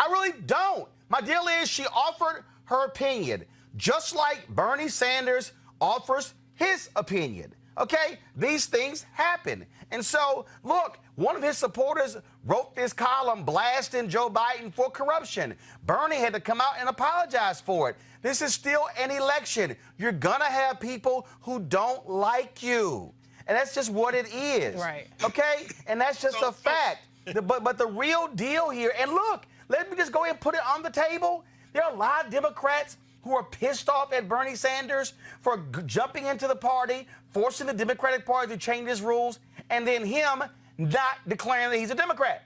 I really don't. My deal is she offered her opinion, just like Bernie Sanders offers his opinion. Okay? These things happen. And so, look, one of his supporters wrote this column blasting Joe Biden for corruption. Bernie had to come out and apologize for it. This is still an election. You're going to have people who don't like you. And that's just what it is. Right. Okay? And that's just a fact. But the real deal here, and look, let me just go ahead and put it on the table. There are a lot of Democrats who are pissed off at Bernie Sanders for jumping into the party, forcing the Democratic Party to change his rules, and then him not declaring that he's a Democrat.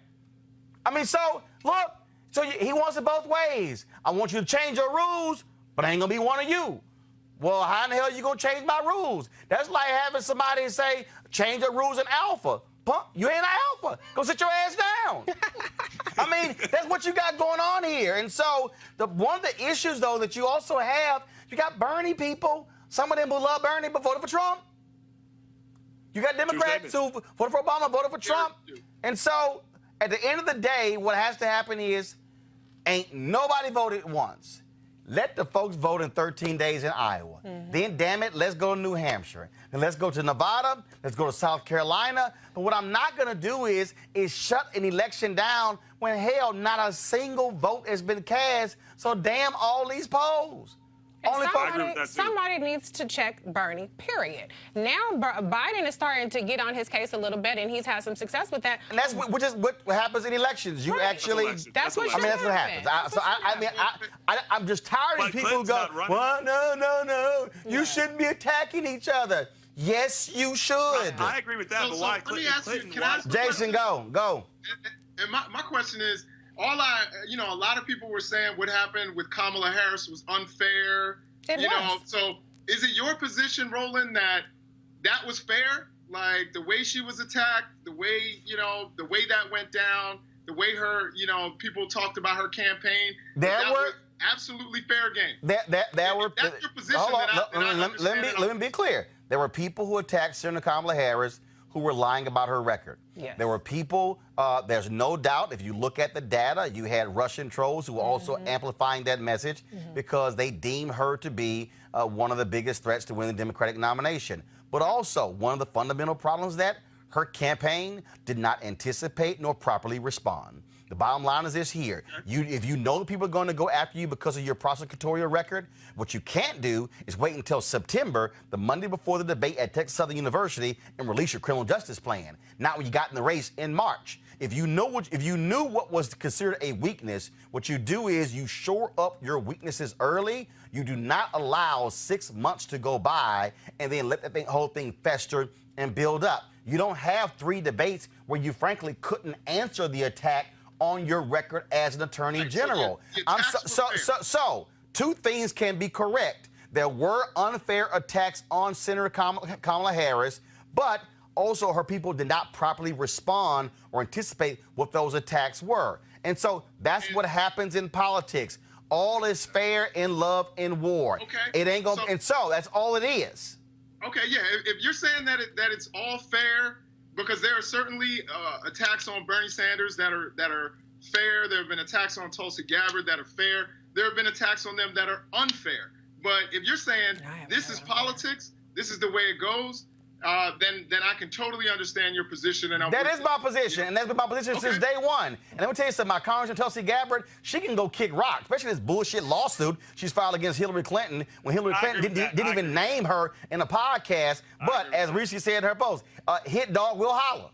I mean, so, look, he wants it both ways. I want you to change your rules, but I ain't going to be one of you. Well, how in the hell are you going to change my rules? That's like having somebody say, change the rules in alpha. Punk, you ain't alpha. Go sit your ass down. I mean, that's what you got going on here. And so one of the issues, though, that you also have, you got Bernie people, some of them who love Bernie but voted for Trump. You got Democrats who voted for Obama, voted for Trump. And so at the end of the day, what has to happen is ain't nobody voted once. Let the folks vote in 13 days in Iowa. Then, damn it, let's go to New Hampshire. And let's go to Nevada. Let's go to South Carolina. But what I'm not going to do is shut an election down when, hell, not a single vote has been cast. So damn all these polls. Somebody needs to check Bernie, period. Now Biden is starting to get on his case a little bit, and he's had some success with that. And that's what happens in elections. You actually... That's what happens. I'm just tired of people who go, well, no. You shouldn't be attacking each other. Yes, you should. I agree with that, but why Clinton? Jason, go. And my question is, a lot of people were saying what happened with Kamala Harris was unfair. So is it your position, Roland, that was fair? Like the way she was attacked, the way that went down, the way her, people talked about her campaign. That was absolutely fair game. That's your position. Let me be clear. There were people who attacked Senator Kamala Harris who were lying about her record. Yes. There were people, there's no doubt, if you look at the data, you had Russian trolls who were also amplifying that message because they deemed her to be one of the biggest threats to win the Democratic nomination. But also, one of the fundamental problems that her campaign did not anticipate nor properly respond. The bottom line is this here. If you know that people are going to go after you because of your prosecutorial record, what you can't do is wait until September, the Monday before the debate at Texas Southern University, and release your criminal justice plan. Not when you got in the race in March. If you knew what was considered a weakness, what you do is you shore up your weaknesses early. You do not allow 6 months to go by and then let the whole thing fester and build up. You don't have 3 debates where you frankly couldn't answer the attack on your record as an attorney general. So 2 things can be correct. There were unfair attacks on Senator Kamala Harris, but also her people did not properly respond or anticipate what those attacks were. And so that's what happens in politics. All is fair in love and war. Okay. It ain't gonna, and so that's all it is. Okay, yeah. If you're saying that it's all fair, because there are certainly attacks on Bernie Sanders that are fair. There have been attacks on Tulsi Gabbard that are fair. There have been attacks on them that are unfair. But if you're saying this is politics, this is the way it goes, then I can totally understand your position. And that is my position, and that's been my position since day one. And let me tell you something, my Congressman Tulsi Gabbard, she can go kick rock, especially this bullshit lawsuit she's filed against Hillary Clinton when Hillary Clinton didn't even name her in a podcast. But as recently said in her post, hit dog will holler.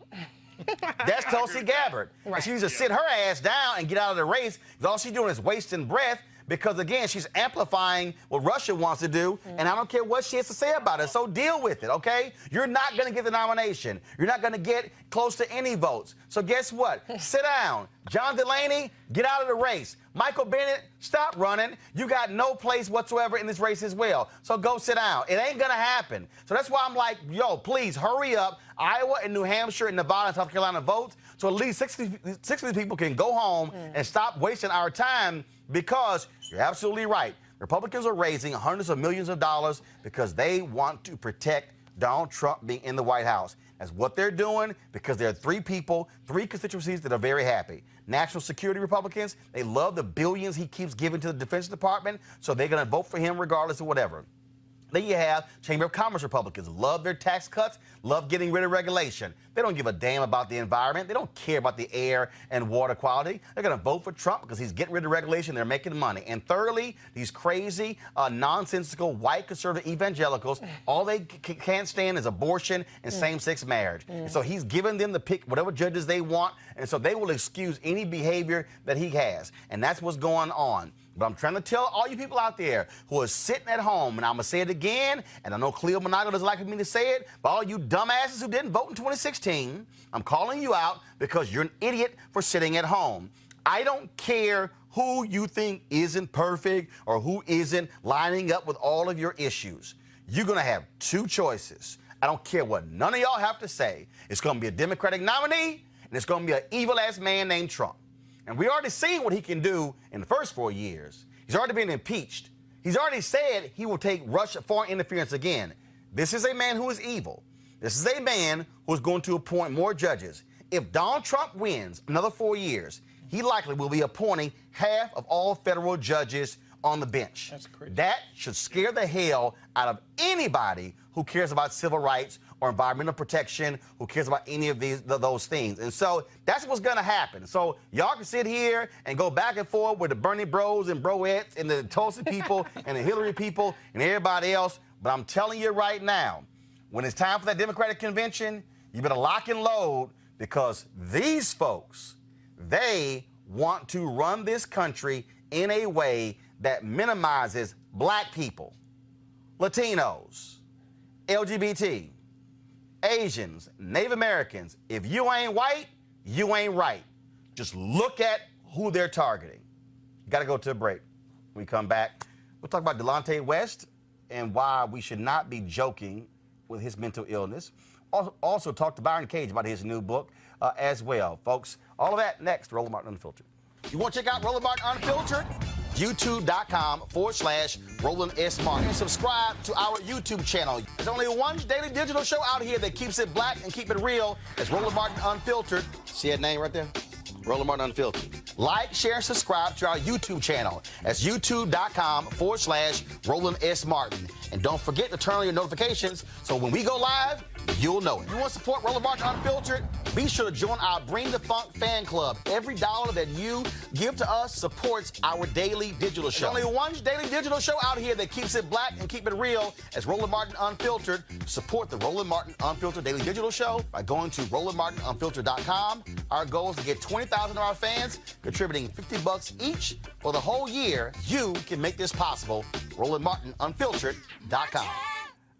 That's Tulsi Gabbard. Right. And she needs to sit her ass down and get out of the race, because all she's doing is wasting breath. Because, again, she's amplifying what Russia wants to do, and I don't care what she has to say about it. So deal with it, okay? You're not going to get the nomination. You're not going to get close to any votes. So guess what? Sit down. John Delaney, get out of the race. Michael Bennett, stop running. You got no place whatsoever in this race as well. So go sit down. It ain't going to happen. So that's why I'm like, yo, please hurry up. Iowa and New Hampshire and Nevada and South Carolina votes, so at least 60 people can go home and stop wasting our time, because you're absolutely right. Republicans are raising hundreds of millions of dollars because they want to protect Donald Trump being in the White House. That's what they're doing, because there are 3 people, 3 constituencies that are very happy. National security Republicans, they love the billions he keeps giving to the Defense Department, so they're going to vote for him regardless of whatever. Then you have Chamber of Commerce Republicans, love their tax cuts, love getting rid of regulation. They don't give a damn about the environment. They don't care about the air and water quality. They're going to vote for Trump because he's getting rid of regulation. They're making money. And thirdly, these crazy, nonsensical, white conservative evangelicals, all they can't stand is abortion and same-sex marriage. And so he's giving them to pick whatever judges they want, and so they will excuse any behavior that he has. And that's what's going on. But I'm trying to tell all you people out there who are sitting at home, and I'm going to say it again, and I know Cleo Monago doesn't like me to say it, but all you dumbasses who didn't vote in 2016, I'm calling you out because you're an idiot for sitting at home. I don't care who you think isn't perfect or who isn't lining up with all of your issues. You're going to have 2 choices. I don't care what none of y'all have to say. It's going to be a Democratic nominee, and it's going to be an evil-ass man named Trump. And we already seen what he can do in the first 4 years. He's already been impeached. He's already said he will take Russia foreign interference again. This is a man who is evil. This is a man who is going to appoint more judges. If Donald Trump wins another 4 years, he likely will be appointing half of all federal judges on the bench. That's crazy. That should scare the hell out of anybody who cares about civil rights or environmental protection, who cares about any of those things. And so that's what's going to happen. So y'all can sit here and go back and forth with the Bernie bros and broettes and the Tulsi people and the Hillary people and everybody else. But I'm telling you right now, when it's time for that Democratic convention, you better lock and load, because these folks, they want to run this country in a way that minimizes black people, Latinos, LGBT, Asians, Native Americans. If you ain't white, you ain't right. Just look at who they're targeting. Got to go to a break. When we come back, we'll talk about Delonte West and why we should not be joking with his mental illness. Also talk to Byron Cage about his new book as well. Folks, all of that next. Roland Martin Unfiltered. You want to check out Roland Martin Unfiltered? youtube.com/Roland S. Martin. And subscribe to our YouTube channel. There's only one daily digital show out here that keeps it black and keep it real. It's Roland Martin Unfiltered. See that name right there? Roland Martin Unfiltered. Like, share, and subscribe to our YouTube channel. That's youtube.com/Roland S. Martin. And don't forget to turn on your notifications so when we go live, you'll know it. You want to support Roland Martin Unfiltered? Be sure to join our Bring the Funk fan club. Every dollar that you give to us supports our daily digital show. There's only one daily digital show out here that keeps it black and keep it real. It's Roland Martin Unfiltered. Support the Roland Martin Unfiltered daily digital show by going to RolandMartinUnfiltered.com. Our goal is to get 20,000 of our fans contributing $50 each for the whole year. You can make this possible. RolandMartinUnfiltered.com.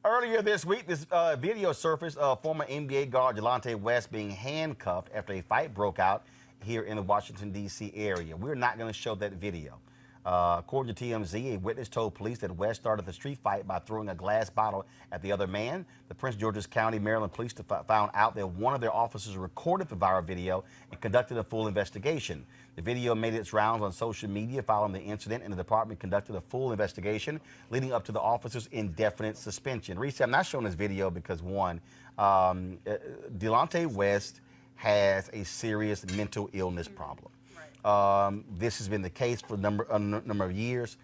Earlier this week, this video surfaced of former NBA guard Delonte West being handcuffed after a fight broke out here in the Washington, D.C. area. We're not going to show that video. According to TMZ, a witness told police that West started the street fight by throwing a glass bottle at the other man. The Prince George's County, Maryland police found out that one of their officers recorded the viral video and conducted a full investigation. The video made its rounds on social media following the incident, and the department conducted a full investigation leading up to the officer's indefinite suspension. Reese, I'm not showing this video because, one, Delonte West has a serious mental illness problem. This has been the case for a number of years.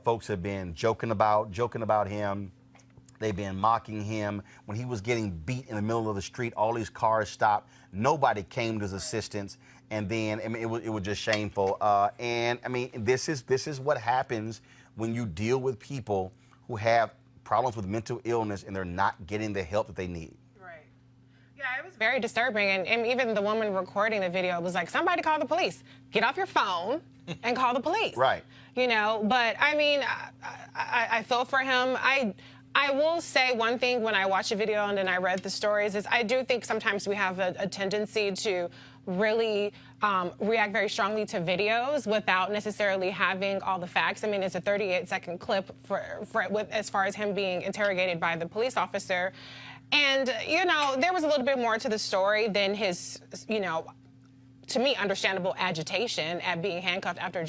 Folks have been joking about him. They've been mocking him. When he was getting beat in the middle of the street, all these cars stopped. Nobody came to his assistance. And then, I mean, it was just shameful. And I mean, this is what happens when you deal with people who have problems with mental illness and they're not getting the help that they need. Yeah, it was very disturbing, and even the woman recording the video was like, somebody call the police. Get off your phone and call the police. Right. You know, but I mean, I feel for him. I will say one thing when I watched the video and then I read the stories is I do think sometimes we have a tendency to really react very strongly to videos without necessarily having all the facts. I mean, it's a 38-second clip as far as him being interrogated by the police officer. And, you know, there was a little bit more to the story than his, you know, to me, understandable agitation at being handcuffed after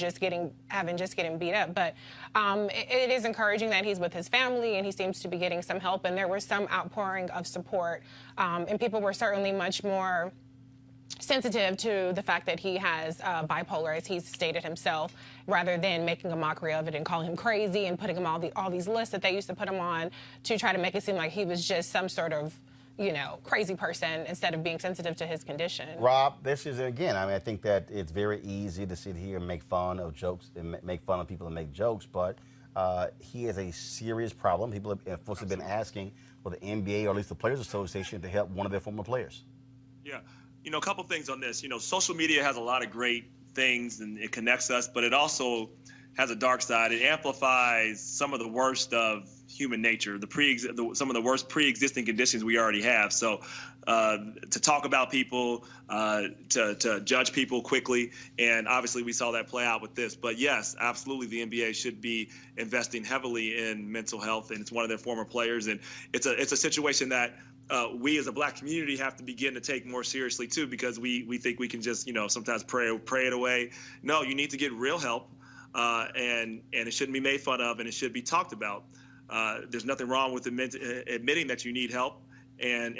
having just getting beat up. But it is encouraging that he's with his family and he seems to be getting some help. And there was some outpouring of support. And people were certainly much more sensitive to the fact that he has bipolar, as he's stated himself, rather than making a mockery of it and calling him crazy and putting him all these lists that they used to put him on to try to make it seem like he was just some sort of, you know, crazy person instead of being sensitive to his condition. Rob, this is, again, I mean, I think that it's very easy to sit here and make fun of jokes and make fun of people and make jokes, but he has a serious problem. People have, folks have been asking for the NBA or at least the Players Association to help one of their former players. Yeah. You know, a couple things on this. You know, social media has a lot of great things and it connects us, but it also has a dark side. It amplifies some of the worst of human nature, some of the worst pre-existing conditions we already have. So to talk about people, to judge people quickly, and obviously we saw that play out with this. But yes, absolutely, the NBA should be investing heavily in mental health, and it's one of their former players, and it's a situation that we as a black community have to begin to take more seriously too, because we think we can just, you know, sometimes pray it away. No, you need to get real help, and it shouldn't be made fun of, and it should be talked about. There's nothing wrong with admitting that you need help, and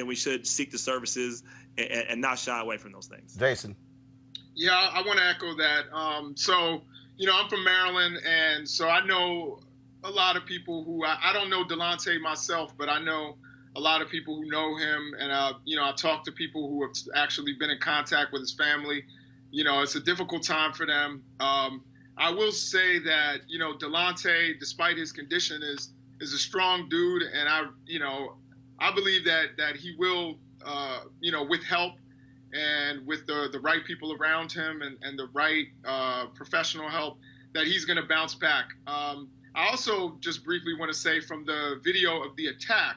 we should seek the services and not shy away from those things. Jason. Yeah, I want to echo that. So, you know, I'm from Maryland, and so I know a lot of people who I don't know Delonte myself, but I know a lot of people who know him, and you know, I've talked to people who have actually been in contact with his family. You know, it's a difficult time for them. I will say that, you know, Delonte, despite his condition, is a strong dude, and I believe that he will, you know, with help and with the right people around him and the right professional help, that he's going to bounce back. I also just briefly want to say, from the video of the attack,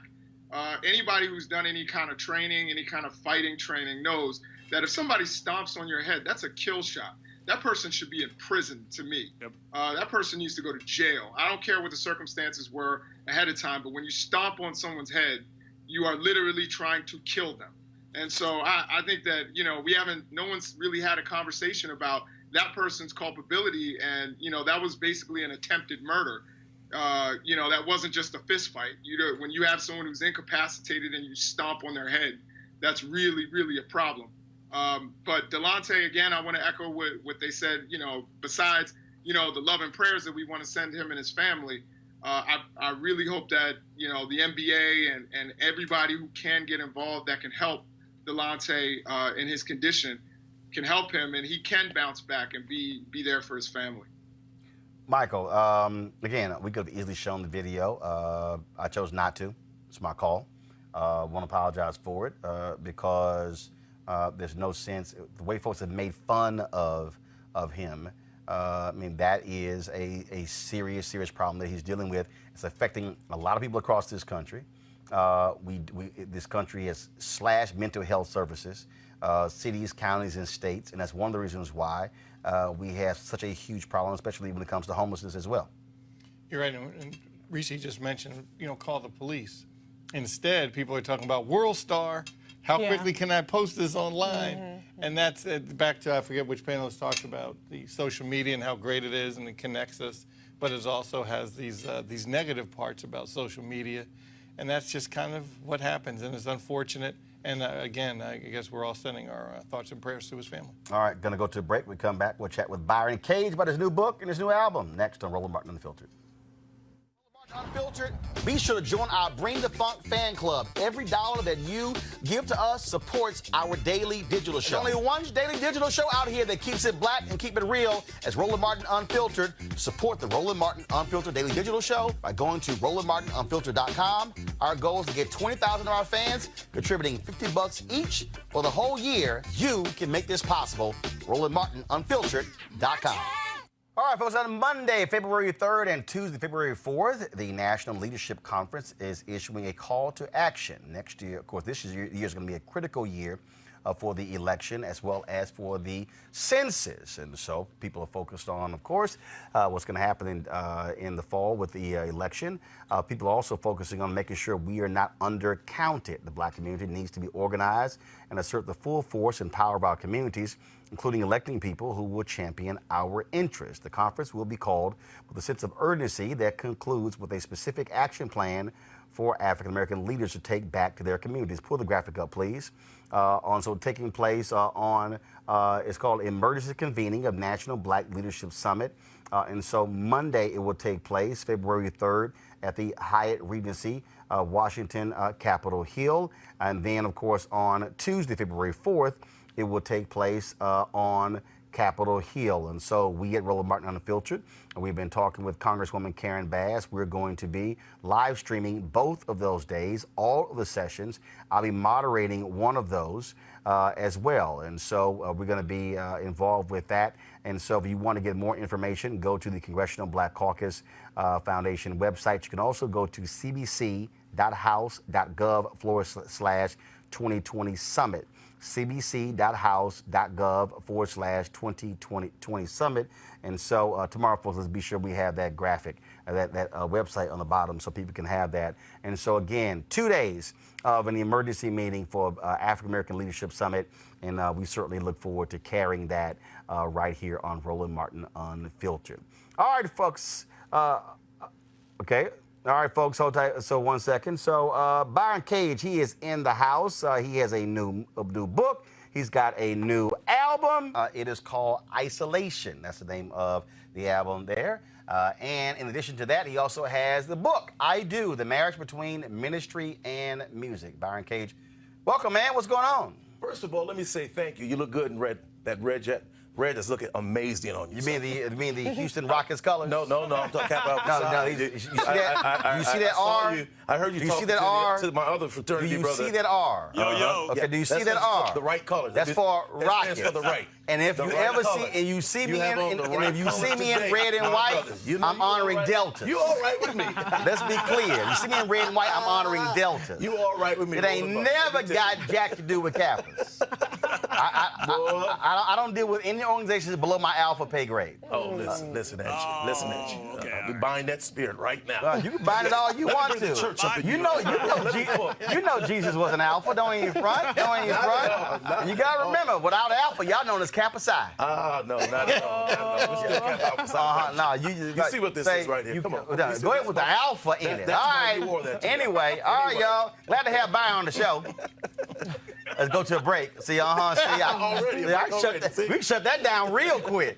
anybody who's done any kind of training, any kind of fighting training, knows that if somebody stomps on your head, that's a kill shot. That person should be in prison, to me. Yep. That person needs to go to jail. I don't care what the circumstances were ahead of time, but when you stomp on someone's head, you are literally trying to kill them. And so I think that, no one's really had a conversation about that person's culpability. And, that was basically an attempted murder. That wasn't just a fist fight. When you have someone who's incapacitated and you stomp on their head, that's really, really a problem. But Delonte, again, I want to echo what they said, besides, the love and prayers that we want to send him and his family. I really hope that, the NBA and everybody who can get involved that can help Delonte in his condition can help him, and he can bounce back and be there for his family. Michael, again, we could have easily shown the video. I chose not to. It's my call. Want to apologize for it because there's no sense. The way folks have made fun of him, that is a serious problem that he's dealing with. It's affecting a lot of people across this country. This country has slashed mental health services, cities, counties, and states, and that's one of the reasons why we have such a huge problem, especially when it comes to homelessness as well. You're right, and Reese just mentioned, call the police. Instead, people are talking about World Star. How quickly can I post this online? Mm-hmm. And that's back to, I forget which panelist talked about the social media and how great it is and it connects us, but it also has these negative parts about social media. And that's just kind of what happens, and it's unfortunate. And again, I guess we're all sending our thoughts and prayers to his family. All right, going to go to a break. We come back, we'll chat with Byron Cage about his new book and his new album. Next on Roland Martin Unfiltered. Unfiltered, be sure to join our Bring the Funk fan club. Every dollar that you give to us supports our daily digital show. There's only one daily digital show out here that keeps it black and keep it real as Roland Martin Unfiltered. Support the Roland Martin Unfiltered daily digital show by going to RolandMartinUnfiltered.com. Our goal is to get 20,000 of our fans contributing $50 each for the whole year. You can make this possible. RolandMartinUnfiltered.com. All right, folks, on Monday, February 3rd and Tuesday, February 4th, the National Leadership Conference is issuing a call to action. Next year, of course, this year is going to be a critical year for the election as well as for the census. And so people are focused on, of course, what's going to happen in the fall with the election. People are also focusing on making sure we are not undercounted. The black community needs to be organized and assert the full force and power of our communities, including electing people who will champion our interests. The conference will be called with a sense of urgency that concludes with a specific action plan for African-American leaders to take back to their communities. Pull the graphic up, please. So taking place it's called Emergency Convening of National Black Leadership Summit. And so Monday it will take place, February 3rd, at the Hyatt Regency, Washington, Capitol Hill. And then, of course, on Tuesday, February 4th, it will take place on Capitol Hill. And so we at Roland Martin Unfiltered, and we've been talking with Congresswoman Karen Bass. We're going to be live streaming both of those days, all of the sessions. I'll be moderating one of those as well. And so we're going to be involved with that. And so if you want to get more information, go to the Congressional Black Caucus Foundation website. You can also go to cbc.house.gov/2020 Summit. cbc.house.gov/2020 Summit. And so tomorrow, folks, let's be sure we have that graphic, that website on the bottom so people can have that. And so, again, 2 days of an emergency meeting for African American Leadership Summit. And we certainly look forward to carrying that right here on Roland Martin Unfiltered. All right, folks. Okay. All right, folks, hold tight. So 1 second. So Byron Cage, he is in the house. He has a new book. He's got a new album. It is called Isolation. That's the name of the album there. And in addition to that, he also has the book, I Do, The Marriage Between Ministry and Music. Byron Cage, welcome, man. What's going on? First of all, let me say thank you. You look good in red. That red jet. Red is looking amazing on you. You mean the Houston Rockets colors? No. I'm talking about you see that R? I heard you talking to my other fraternity brother. Do you see that R? Yo. Okay, do you see that R? The right color. That's for Rockets. That's for the right. And if you ever see, and you see me in red and white, I'm honoring Delta. You all right with me? Let's be clear. You see me in red and white, I'm honoring Delta. You all right with me? It ain't never got jack to do with Kappas. I don't deal with any organizations below my alpha pay grade. Oh, listen at you. Listen at you. Okay, We bind that spirit right now. You can bind it all you want Bring the to. church up in You know Jesus was an alpha. Don't even front. Don't even front. And you got to remember, without alpha, y'all known as Kappa Psi. No, not at all. We're still Kappa Alpha Psi. No, you see what this is right here. Come on. Go ahead with the alpha in it. All right. Anyway, all right, y'all. Glad to have Byron on the show. Let's go to a break. See, we can shut that down real quick.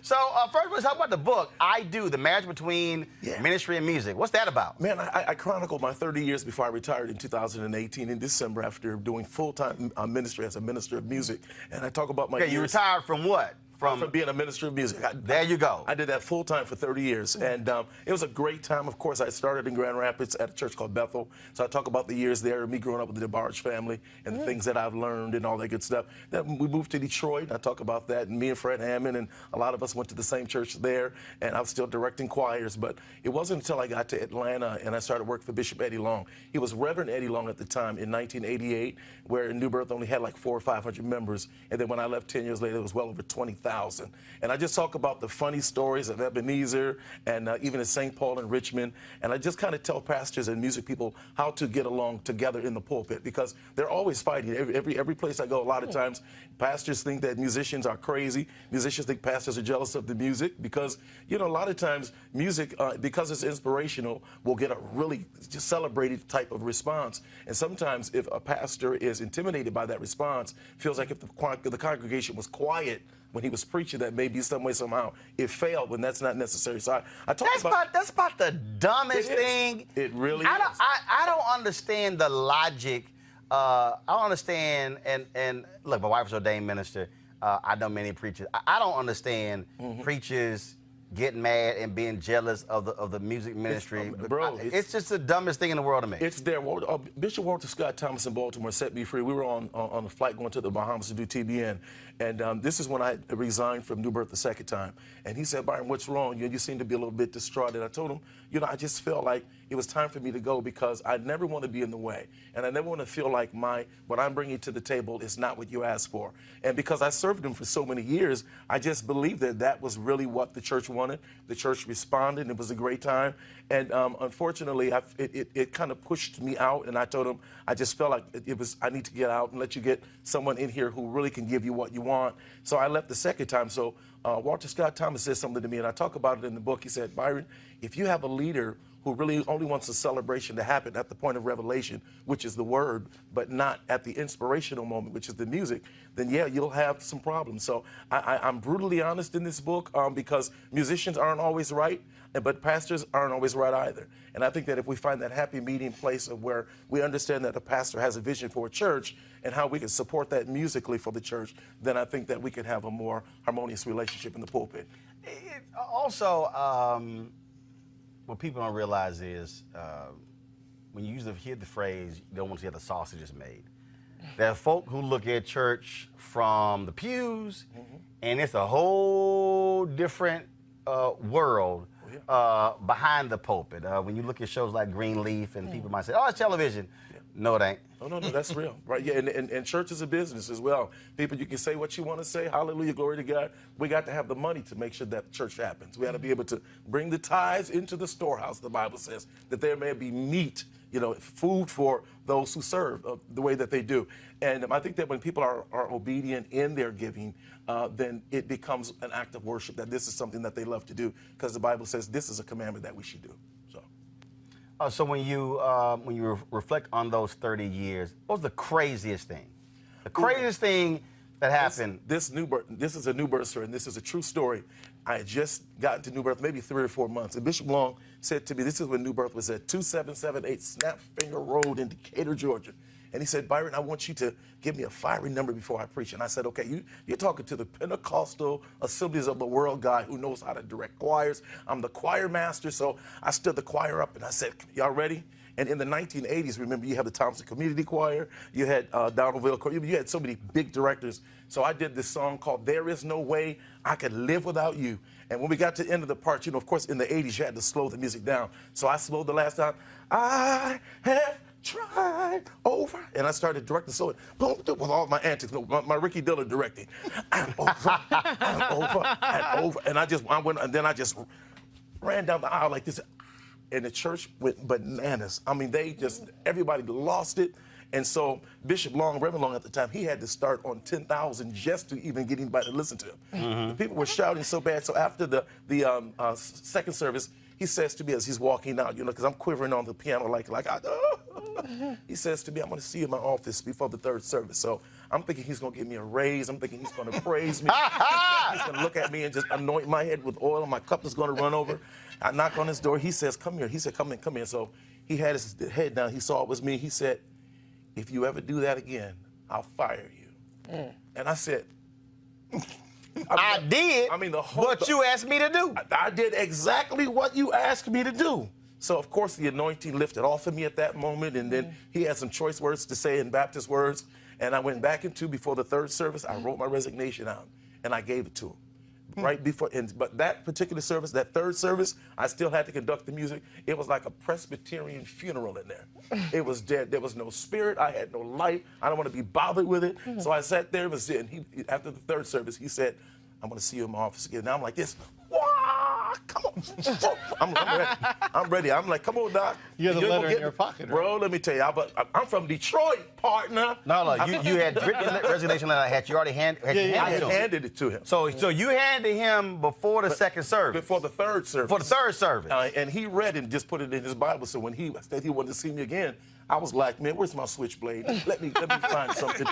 So first, let's talk about the book, I Do, the marriage between ministry and music. What's that about? Man, I chronicled my 30 years before I retired in 2018 in December after doing full-time ministry as a minister of music. And I talk about my years. You retired from what? From being a minister of music. There you go. I did that full-time for 30 years. And it was a great time. Of course, I started in Grand Rapids at a church called Bethel. So I talk about the years there, me growing up with the DeBarge family and the things that I've learned and all that good stuff. Then we moved to Detroit. I talk about that. And me and Fred Hammond and a lot of us went to the same church there. And I was still directing choirs. But it wasn't until I got to Atlanta and I started working for Bishop Eddie Long. He was Reverend Eddie Long at the time in 1988, where New Birth only had like 400 or 500 members. And then when I left 10 years later, it was well over 20,000. And I just talk about the funny stories of Ebenezer and even in St. Paul and Richmond. And I just kind of tell pastors and music people how to get along together in the pulpit, because they're always fighting. Every place I go, a lot of times pastors think that musicians are crazy. Musicians think pastors are jealous of the music because, you know, a lot of times music, because it's inspirational, will get a really just celebrated type of response. And sometimes if a pastor is intimidated by that response, feels like if the congregation was quiet when he was preaching, that maybe some way, somehow, it failed when that's not necessary. So I talk that's about the dumbest thing. It really is. I don't understand the logic. I don't understand, and look, my wife's ordained minister. I know many preachers. I don't understand preachers getting mad and being jealous of the music ministry. It's just the dumbest thing in the world to me. It's there. Bishop Walter Scott Thomas in Baltimore set me free. We were on a flight going to the Bahamas to do TBN. And this is when I resigned from New Birth the second time. And he said, Byron, what's wrong? You seem to be a little bit distraught. And I told him, you know, I just felt like it was time for me to go because I never want to be in the way. And I never want to feel like what I'm bringing to the table is not what you asked for. And because I served him for so many years, I just believed that was really what the church wanted. The church responded, and it was a great time. And unfortunately, it kind of pushed me out. And I told him, I just felt like I need to get out and let you get someone in here who really can give you what you want. So I left the second time. So Walter Scott Thomas said something to me, and I talk about it in the book. He said, Byron, if you have a leader who really only wants a celebration to happen at the point of revelation, which is the word, but not at the inspirational moment, which is the music, then yeah, you'll have some problems. So I'm brutally honest in this book because musicians aren't always right, but pastors aren't always right either. And I think that if we find that happy medium place of where we understand that a pastor has a vision for a church and how we can support that musically for the church, then I think that we can have a more harmonious relationship in the pulpit. Also, what people don't realize is when you hear the phrase, you don't want to see how the sausage is made. There are folk who look at church from the pews, and it's a whole different world behind the pulpit. When you look at shows like Greenleaf, and people might say, oh, it's television. No, it ain't. No, that's real, right? Yeah, and church is a business as well. People, you can say what you want to say. Hallelujah, glory to God. We got to have the money to make sure that church happens. We got to be able to bring the tithes into the storehouse, the Bible says, that there may be meat, food for those who serve the way that they do. And I think that when people are obedient in their giving, then it becomes an act of worship, that this is something that they love to do, because the Bible says this is a commandment that we should do. So when you reflect on those 30 years, what was the craziest thing? The craziest thing that happened? This is a New Birth story, and this is a true story. I had just gotten to New Birth maybe 3 or 4 months, and Bishop Long said to me, this is when New Birth was at 2778 Snapfinger Road in Decatur, Georgia. And he said, Byron, I want you to give me a fiery number before I preach. And I said, okay, you're talking to the Pentecostal Assemblies of the World guy who knows how to direct choirs. I'm the choir master, so I stood the choir up and I said, y'all ready? And in the 1980s, remember, you have the Thompson Community Choir, you had Donaldville Choir, you had so many big directors. So I did this song called There Is No Way I Could Live Without You. And when we got to the end of the part, of course, in the 80s, you had to slow the music down. So I slowed the last time. I have try over. And I started directing, so boom, with all my antics, my Ricky Dillon directing. I'm over, and over. And I went, and then I just ran down the aisle like this. And the church went bananas. I mean, everybody lost it. And so Bishop Long, Reverend Long at the time, he had to start on 10,000 just to even get anybody to listen to him. Mm-hmm. The people were shouting so bad. So after the second service, he says to me as he's walking out, because I'm quivering on the piano he says to me, I'm going to see you in my office before the third service. So I'm thinking he's going to give me a raise. I'm thinking he's going to praise me. He's going to look at me and just anoint my head with oil, and my cup is going to run over. I knock on his door. He says, come here. He said, come in, come in. So he had his head down. He saw it was me. He said, if you ever do that again, I'll fire you. And I said, I did. I mean, what you asked me to do. I did exactly what you asked me to do. So, of course, the anointing lifted off of me at that moment, and then he had some choice words to say in Baptist words, and I went back into, before the third service, I wrote my resignation out, and I gave it to him. Right before, but that particular service, that third service, I still had to conduct the music. It was like a Presbyterian funeral in there. It was dead. There was no spirit. I had no life. I don't want to be bothered with it. So I sat there and was sitting. After the third service, he said, I'm going to see you in my office again. Now I'm like this. Wah, come on. I'm ready. I'm ready. I'm like, come on, Doc. You have the letter in your pocket, right? Bro, let me tell you, I'm from Detroit, partner. No, you had written the resignation letter. Had you already handed handed it to him. So you handed him before the second service. Before the third service. For the third service. And he read and just put it in his Bible. So when he said he wanted to see me again, I was like, man, where's my switchblade? Let me find something,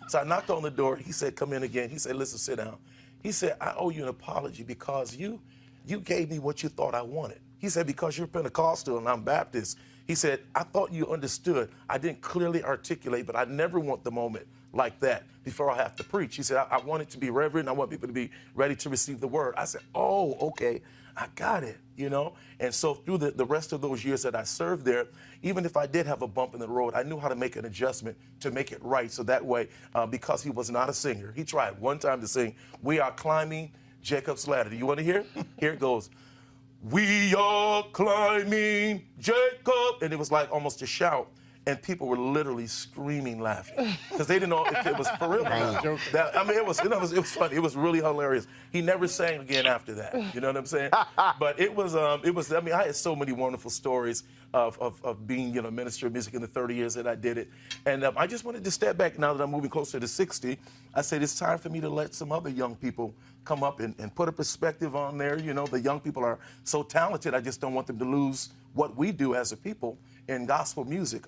So I knocked on the door. He said, come in again. He said, listen, sit down. He said, I owe you an apology because you gave me what you thought I wanted. He said, because you're Pentecostal and I'm Baptist. He said, I thought you understood. I didn't clearly articulate, but I never want the moment like that before I have to preach. He said, I want it to be reverent. I want people to be ready to receive the word. I said, oh, okay, I got it, And so through the rest of those years that I served there, even if I did have a bump in the road, I knew how to make an adjustment to make it right. So that way, because he was not a singer, he tried one time to sing, we are climbing Jacob's ladder. Do you want to hear? Here it goes. We are climbing Jacob. And it was like almost a shout. And people were literally screaming, laughing, because they didn't know if it was for real. It was funny. It was really hilarious. He never sang again after that. You know what I'm saying? But it was. I had so many wonderful stories of being, minister of music in the 30 years that I did it. And I just wanted to step back now that I'm moving closer to 60. I said it's time for me to let some other young people come up and put a perspective on there. The young people are so talented. I just don't want them to lose what we do as a people in gospel music.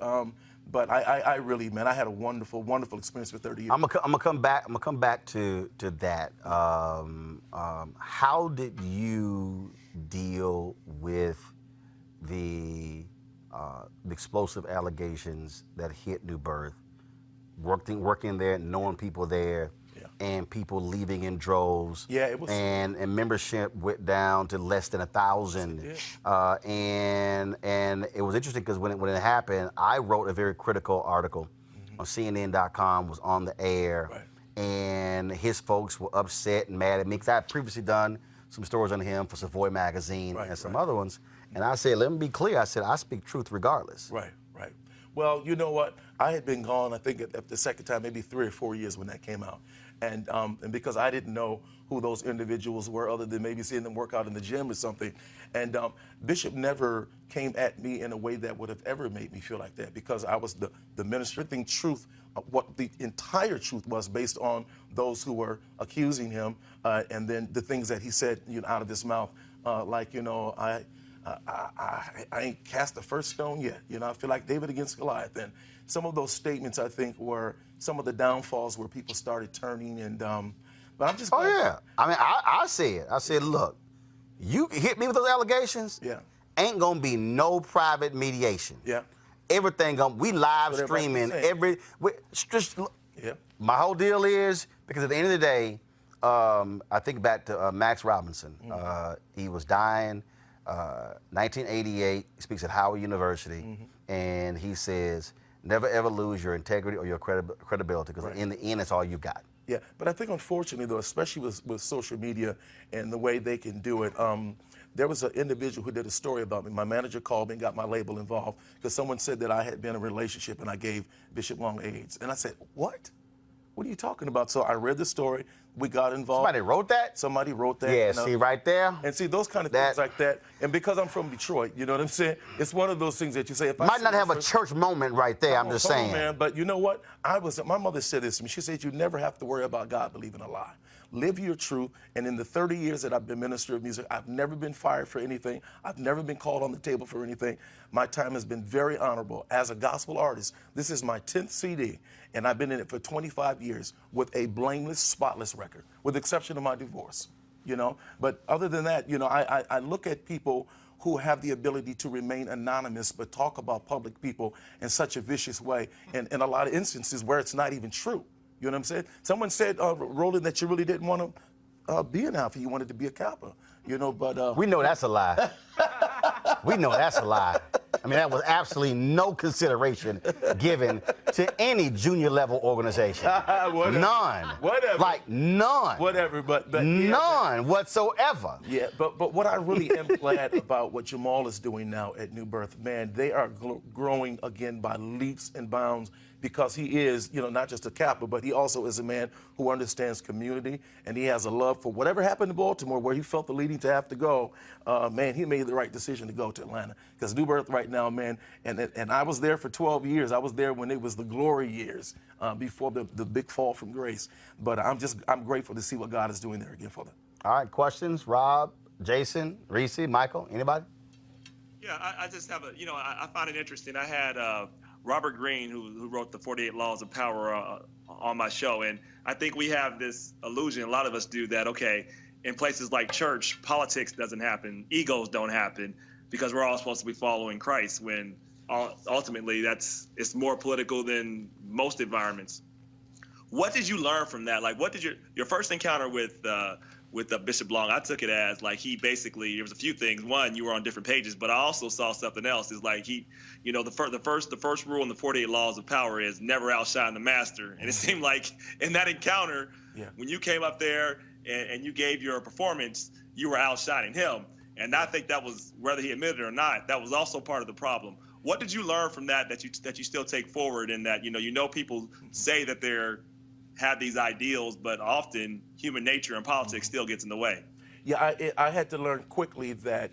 But I really, man, I had a wonderful, wonderful experience for 30 years. I'm gonna come back to that. How did you deal with the explosive allegations that hit New Birth? Working there, knowing people there, and people leaving in droves. Yeah, it was. And membership went down to less than 1,000. And it was interesting because when it happened, I wrote a very critical article on CNN.com, was on the air, and his folks were upset and mad at me because I had previously done some stories on him for Savoy Magazine and some other ones. And I said, let me be clear. I said, I speak truth regardless. Right. Well, you know what? I had been gone, I think, at the second time, maybe 3 or 4 years when that came out. And because I didn't know who those individuals were other than maybe seeing them work out in the gym or something. And Bishop never came at me in a way that would have ever made me feel like that, because I was the minister. The truth, what the entire truth was based on those who were accusing him, and then the things that he said out of his mouth, I ain't cast the first stone yet. I feel like David against Goliath. And some of those statements, I think, were some of the downfalls where people started turning. And but I'm just. Oh yeah. I mean, I said, look, you hit me with those allegations. Yeah. Ain't gonna be no private mediation. Yeah. Everything we live streaming My whole deal is, because at the end of the day, I think back to Max Robinson. He was dying. 1988, he speaks at Howard University, and he says, never ever lose your integrity or your credibility, because in the end, it's all you got. Yeah, but I think unfortunately, though, especially with social media and the way they can do it, there was an individual who did a story about me. My manager called me and got my label involved because someone said that I had been in a relationship and I gave Bishop Long AIDS. And I said, what? What are you talking about? So I read the story. We got involved. Somebody wrote that? Somebody wrote that. Yeah, you know? see right there? And see, those kind of things like that. And because I'm from Detroit, you know what I'm saying? It's one of those things that you say, if I might not have a church moment right there, I'm just saying. Come on, man. But you know what? My mother said this to me. She said, you never have to worry about God believing a lie. Live your truth. And in the 30 years that I've been minister of music, I've never been fired for anything. I've never been called on the table for anything. My time has been very honorable. As a gospel artist, this is my 10th CD, and I've been in it for 25 years with a blameless, spotless record, with the exception of my divorce, you know. But other than that, you know, I look at people who have the ability to remain anonymous but talk about public people in such a vicious way, and in a lot of instances where it's not even true. You know what I'm saying? Someone said, Roland, that you really didn't want to be an Alpha. You wanted to be a Kappa. You know, but... we know that's a lie. We know that's a lie. I mean, that was absolutely no consideration given to any junior level organization. None. Whatever. Like none. Whatever, but none whatsoever. Yeah, but what I really am glad about what Jamal is doing now at New Birth, man, they are growing again by leaps and bounds, because he is, you know, not just a Kappa, but he also is a man who understands community, and he has a love for whatever happened in Baltimore, where he felt the leading to have to go. Man, he made the right decision to go to Atlanta, because New Birth right now, man, and I was there for 12 years. I was there when it was the glory years, before the big fall from grace. But I'm grateful to see what God is doing there again for them. All right, questions? Rob, Jason, Reese, Michael, anybody? Yeah, I just have you know, I find it interesting. I had Robert Greene, who wrote the 48 Laws of Power, on my show. And I think we have this illusion, a lot of us do, that, okay, in places like church, politics doesn't happen, egos don't happen, because we're all supposed to be following Christ, when ultimately it's more political than most environments. What did you learn from that? Like, what did your first encounter with Bishop Long? I took it as like he basically, there was a few things. One, you were on different pages, but I also saw something else. Is like he, you know, the first rule in the 48 Laws of Power is never outshine the master. And it seemed like in that encounter, when you came up there and you gave your performance, you were outshining him. And I think that was, whether he admitted it or not, that was also part of the problem. What did you learn from that you still take forward, in that, you know people say that they're have these ideals, but often human nature and politics still gets in the way? Yeah, I had to learn quickly that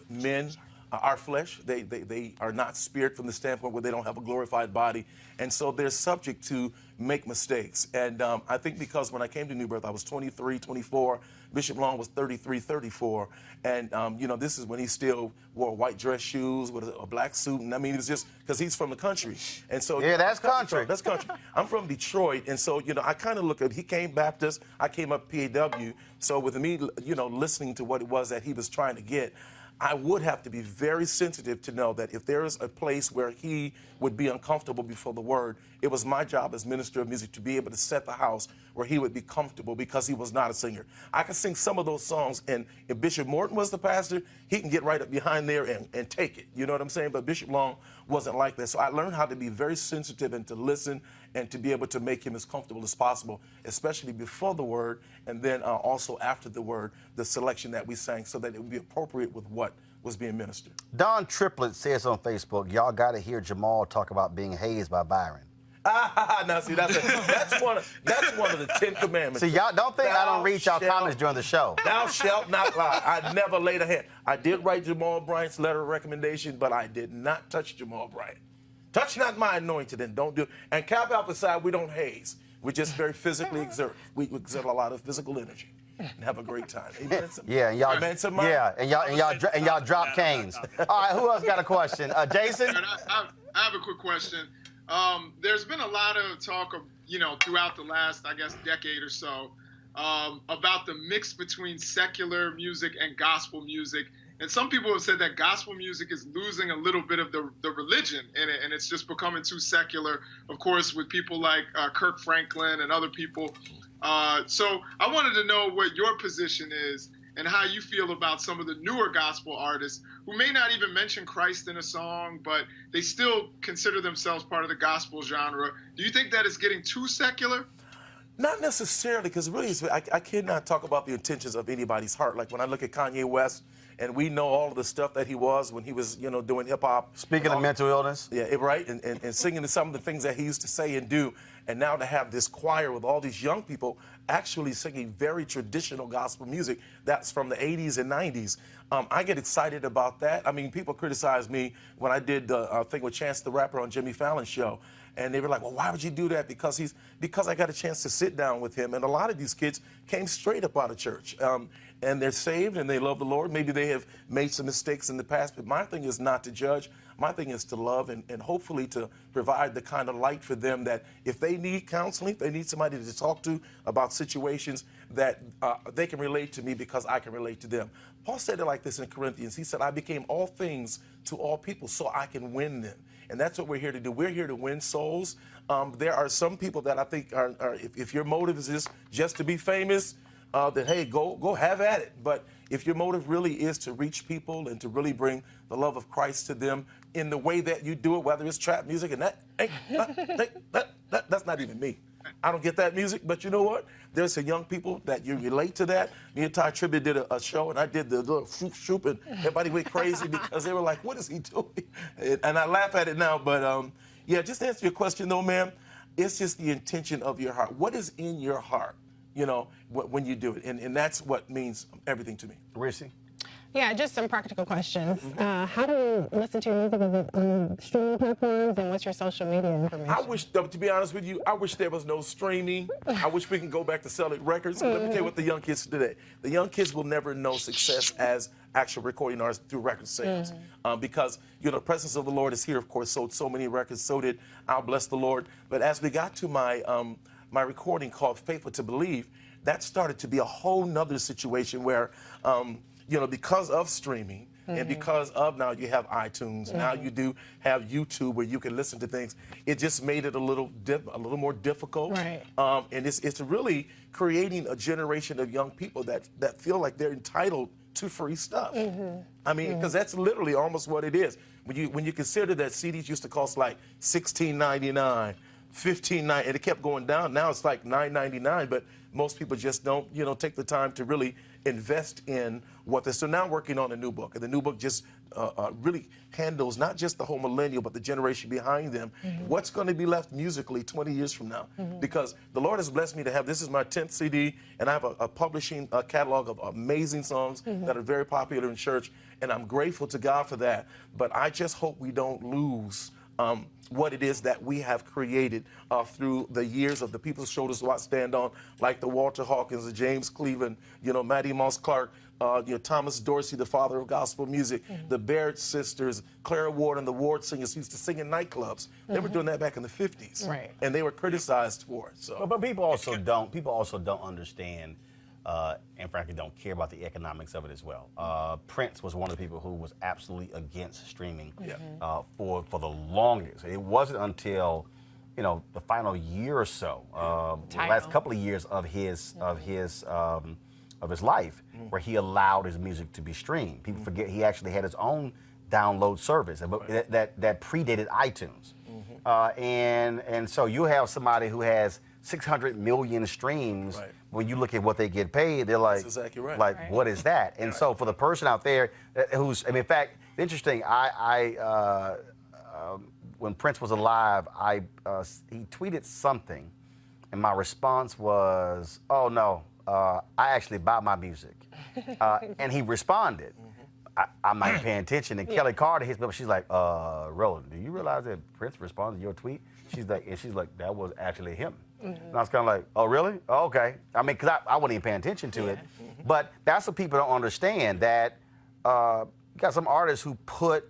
men are flesh. They are not spirit, from the standpoint where they don't have a glorified body. And so they're subject to make mistakes. And I think because when I came to New Birth, I was 23, 24. Bishop Long was 33, 34. And, you know, this is when he still wore white dress shoes with a black suit. And I mean, it was just because he's from the country. And so, yeah, that's country. That's country. I'm from Detroit. And so, you know, I kind of look at, he came Baptist, I came up PAW. So with me, you know, listening to what it was that he was trying to get, I would have to be very sensitive to know that if there is a place where he would be uncomfortable before the word, it was my job as minister of music to be able to set the house where he would be comfortable, because he was not a singer. I can sing some of those songs, and if Bishop Morton was the pastor, he can get right up behind there and take it. You know what I'm saying? But Bishop Long wasn't like that. So I learned how to be very sensitive and to listen and to be able to make him as comfortable as possible, especially before the word, and then also after the word, the selection that we sang, so that it would be appropriate with what was being ministered. Don Triplett says on Facebook, y'all got to hear Jamal talk about being hazed by Byron. Now see, that's one of the 10 commandments. See, y'all don't think I don't read y'all comments during the show. Thou shalt not lie. I never laid a hand. I did write Jamal Bryant's letter of recommendation, but I did not touch Jamal Bryant. Touch not my anointed, and don't do it. And Kappa Alpha side, we don't haze. We just very physically exert. We exert a lot of physical energy and have a great time. Amen. Yeah, and y'all drop canes. All right, who else got a question? Jason? I have a quick question. There's been a lot of talk of, throughout the last, I guess, decade or so, about the mix between secular music and gospel music. And some people have said that gospel music is losing a little bit of the religion in it, and it's just becoming too secular, of course, with people like Kirk Franklin and other people. So I wanted to know what your position is and how you feel about some of the newer gospel artists who may not even mention Christ in a song, but they still consider themselves part of the gospel genre. Do you think that it's getting too secular? Not necessarily, because really, I cannot talk about the intentions of anybody's heart. Like when I look at Kanye West, and we know all of the stuff that he was when he was, doing hip hop. Speaking of mental illness. Yeah, right, and singing some of the things that he used to say and do, and now to have this choir with all these young people actually singing very traditional gospel music that's from the 80s and 90s. I get excited about that. I mean, people criticize me when I did the thing with Chance the Rapper on Jimmy Fallon's show. And they were like, well, why would you do that? Because I got a chance to sit down with him. And a lot of these kids came straight up out of church. And they're saved and they love the Lord. Maybe they have made some mistakes in the past, but my thing is not to judge. My thing is to love and hopefully to provide the kind of light for them that if they need counseling, if they need somebody to talk to about situations, that they can relate to me because I can relate to them. Paul said it like this in Corinthians. He said, I became all things to all people so I can win them. And that's what we're here to do. We're here to win souls. There are some people that I think are if your motive is just to be famous, then hey, go have at it. But if your motive really is to reach people and to really bring the love of Christ to them in the way that you do it, whether it's trap music and that's not even me. I don't get that music, but you know what? There's some young people that you relate to that. Me and Ty Tribbett did a show, and I did the little shoop, and everybody went crazy because they were like, what is he doing? And I laugh at it now, but yeah, just to answer your question though, ma'am, it's just the intention of your heart. What is in your heart, when you do it? And that's what means everything to me. Reese? Yeah, just some practical questions. How do you listen to your music on streaming platforms, and what's your social media information? I wish, to be honest with you, I wish there was no streaming. I wish we can go back to selling records. Let me tell you what the young kids today. The young kids will never know success as actual recording artists through record sales. Because, the presence of the Lord is here, of course, sold so many records, so did I'll Bless the Lord. But as we got to my recording called Faithful to Believe, that started to be a whole nother situation where, because of streaming and because of now you have iTunes, now you do have YouTube where you can listen to things. It just made it a little more difficult. Right. And it's really creating a generation of young people that feel like they're entitled to free stuff. I mean, because that's literally almost what it is. When you consider that CDs used to cost like $16.99, $15.99, and it kept going down. Now it's like $9.99, but most people just don't, take the time to really invest in what they're. So now I'm working on a new book, and the new book just really handles not just the whole millennial, but the generation behind them. What's going to be left musically 20 years from now? Because the Lord has blessed me to have, this is my 10th CD, and I have a publishing catalog of amazing songs that are very popular in church, and I'm grateful to God for that. But I just hope we don't lose what it is that we have created through the years of the people's shoulders to stand on, like the Walter Hawkins, the James Cleveland, Mattie Moss Clark, Thomas Dorsey, the father of gospel music, the Barrett sisters, Clara Ward and the Ward singers used to sing in nightclubs. They were doing that back in the 50s, right? And they were criticized for it. So, but people also don't understand. And frankly, don't care about the economics of it as well. Prince was one of the people who was absolutely against streaming for the longest. It wasn't until, the final year or so, the last couple of years of his life, where he allowed his music to be streamed. People forget he actually had his own download service that predated iTunes. And so you have somebody who has 600 million streams. Right. When you look at what they get paid, they're like, that's exactly right. Like, what is that? And so for the person out there who's, in fact, interesting, when Prince was alive, he tweeted something, and my response was, oh no, I actually buy my music. And he responded, I'm not even paying attention. And Kelly Carter hits me up. She's like, Roland, do you realize that Prince responded to your tweet? She's like, that was actually him. And I was kind of like, oh, really? Oh, okay. I mean, because I wasn't even paying attention to it. But that's what people don't understand, that you got some artists who put,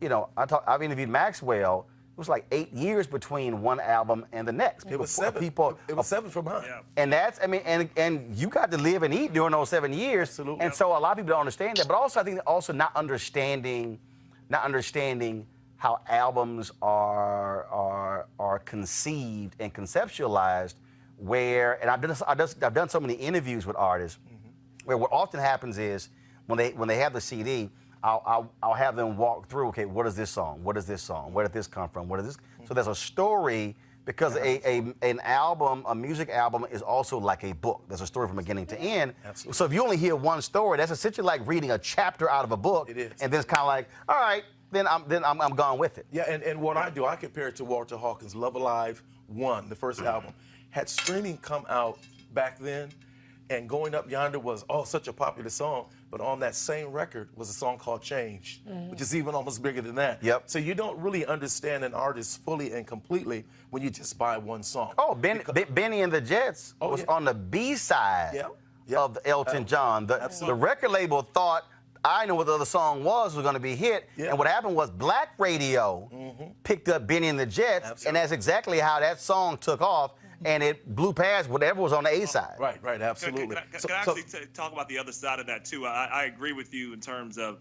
I've interviewed Maxwell. It was like 8 years between one album and the next. It was 7. It was 7 for mine. Yeah. And that's, and you got to live and eat during those 7 years. Absolutely. And so a lot of people don't understand that. But also, I think also not understanding how albums are conceived and conceptualized. Where, and I've done so many interviews with artists, where what often happens is when they have the CD, I'll have them walk through. Okay, what is this song? What is this song? Where did this come from? What is this? So there's a story because an album, a music album, is also like a book. There's a story from beginning to end. Absolutely. So if you only hear one story, that's essentially like reading a chapter out of a book. It is. And then it's kind of like, all right, then I'm gone with it. Yeah, and what I do, I compare it to Walter Hawkins' Love Alive 1, the first album. Had streaming come out back then, and Going Up Yonder was, such a popular song, but on that same record was a song called Change, which is even almost bigger than that. Yep. So you don't really understand an artist fully and completely when you just buy one song. Oh, Benny and the Jets was on the B-side of the Elton John. The record label thought, I Know What the Other Song was going to be hit. Yeah. And what happened was Black Radio picked up Benny and the Jets, and that's exactly how that song took off, and it blew past whatever was on the A-side. Right, absolutely. Can I actually talk about the other side of that, too? I agree with you in terms of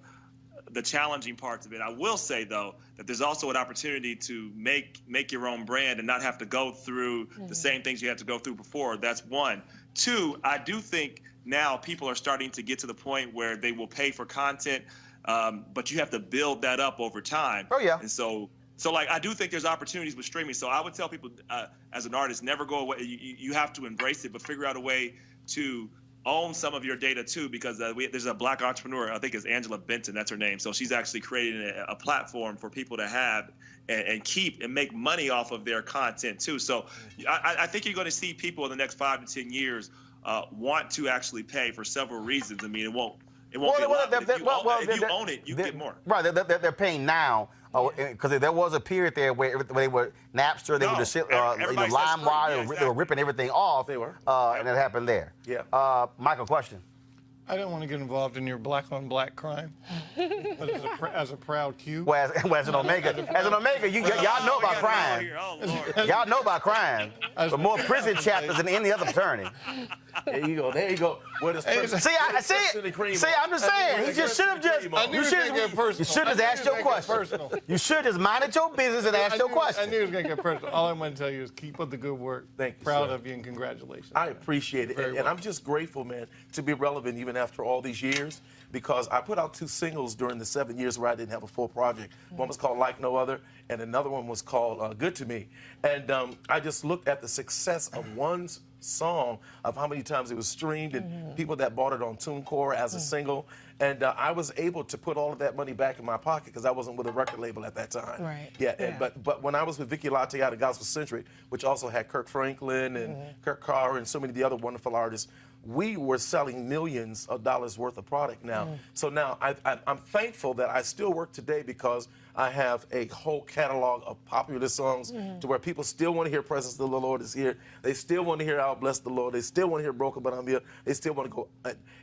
the challenging parts of it. I will say, though, that there's also an opportunity to make your own brand and not have to go through the same things you had to go through before. That's one. Two, I do think now people are starting to get to the point where they will pay for content, but you have to build that up over time. Oh, yeah. And so like, I do think there's opportunities with streaming. So I would tell people, as an artist, never go away. You have to embrace it, but figure out a way to own some of your data too, because there's a Black entrepreneur, I think it's Angela Benton, that's her name. So she's actually creating a platform for people to have and keep and make money off of their content too. So I think you're going to see people in the next 5 to 10 years want to actually pay for several reasons. I mean, it won't be a lot, but if you own it, you get more. Right, they're paying now. Because there was a period there where they were Napster, they were just LimeWire, they were ripping everything off. They were. And it happened there. Yeah. Michael, question. I don't want to get involved in your black-on-black crime, but as a proud Q. Well, as an Omega, y'all know about crime. Y'all know about crime. But more prison chapters than any other attorney. There you go. What is See, I'm just saying, he just should have you should have asked your question. You should just minded your business and asked your question. I knew it was going to get personal. All I'm going to tell you is keep up the good work. Thank you, Proud sir. of you and congratulations. I appreciate it. And I'm just grateful, man, to be relevant even after all these years, because I put out 2 singles during the 7 years where I didn't have a full project. One was called Like No Other, and another one was called Good to Me. And I just looked at the success of one song, of how many times it was streamed, and people that bought it on TuneCore as a single. And I was able to put all of that money back in my pocket because I wasn't with a record label at that time. Right. Yeah. But when I was with Vicky Latte out of Gospel Centric, which also had Kirk Franklin and Kirk Carr and so many of the other wonderful artists, we were selling millions of dollars worth of product now. So now I'm thankful that I still work today because I have a whole catalog of popular songs to where people still want to hear Presence of the Lord is Here. They still want to hear I'll Bless the Lord. They still want to hear Broken But I'm Here. They still want to go.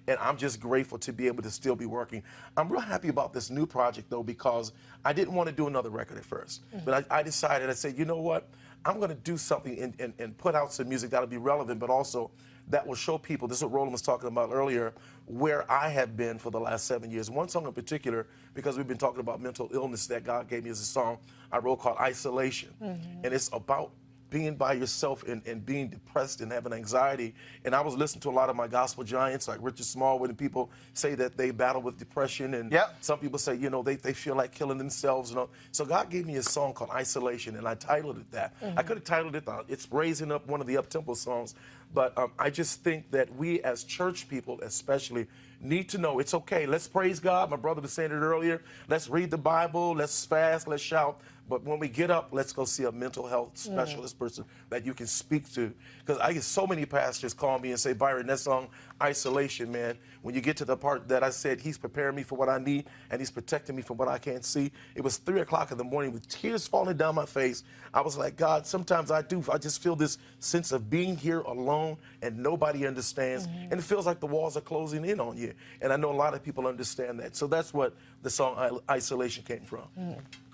And I'm just grateful to be able to still be working. I'm real happy about this new project, though, because I didn't want to do another record at first. But I decided, I said, you know what? I'm going to do something and put out some music that'll be relevant, but also that will show people, this is what Roland was talking about earlier, where I have been for the last 7 years. One song in particular, because we've been talking about mental illness that God gave me, as a song I wrote called Isolation. And it's about being by yourself and being depressed and having anxiety. And I was listening to a lot of my gospel giants like Richard Smallwood, and people say that they battle with depression, and some people say, you know, they feel like killing themselves. You know? So God gave me a song called Isolation, and I titled it that. I could have titled it, It's Raising Up, one of the up-tempo songs, but I just think that we as church people especially need to know it's okay. Let's praise God. My brother was saying it earlier. Let's read the Bible. Let's fast. Let's shout. But when we get up, let's go see a mental health specialist person that you can speak to. Because I get so many pastors call me and say, Byron, that song, Isolation, man, when you get to the part that I said he's preparing me for what I need and he's protecting me from what I can't see, it was 3 o'clock in the morning with tears falling down my face. I was like, God, sometimes I just feel this sense of being here alone and nobody understands. And it feels like the walls are closing in on you. And I know a lot of people understand that. So that's what the song Isolation came from.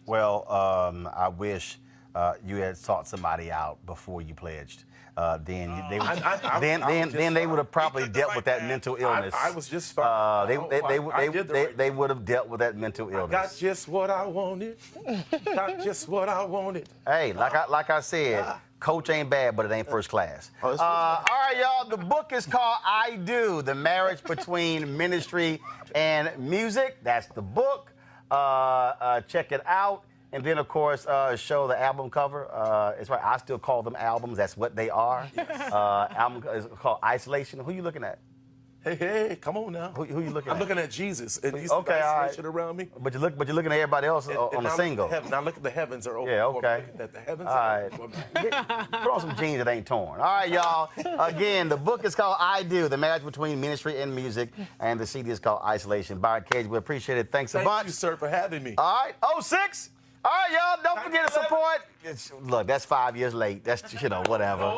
Well, I wish you had sought somebody out before you pledged. Then they would have probably dealt with that mental illness. I was just fine. They would have dealt with that mental illness. I got just what I wanted. Got just what I wanted. Hey, like I said, Coach ain't bad, but it ain't first class. All right, y'all. The book is called I Do: The Marriage Between Ministry and Music. That's the book. Check it out. And then, of course, show the album cover. It's right. I still call them albums. That's what they are. Album is called Isolation. Who you looking at? Hey, come on now. Who you looking at? I'm looking at Jesus. And you see Okay, the all right. isolation around me. But you're looking at everybody else on the single. Now look at the heavens are open. Yeah, for me. okay. Looking at the heavens All are right. open for me. Put on some jeans that ain't torn. All right, y'all. Again, the book is called I Do, The Marriage Between Ministry and Music, and the CD is called Isolation. Byron Cage, we appreciate it. Thanks a bunch. Thank you, sir, for having me. All right, 06. All right, y'all, don't forget to support. Look, that's 5 years late. That's, whatever.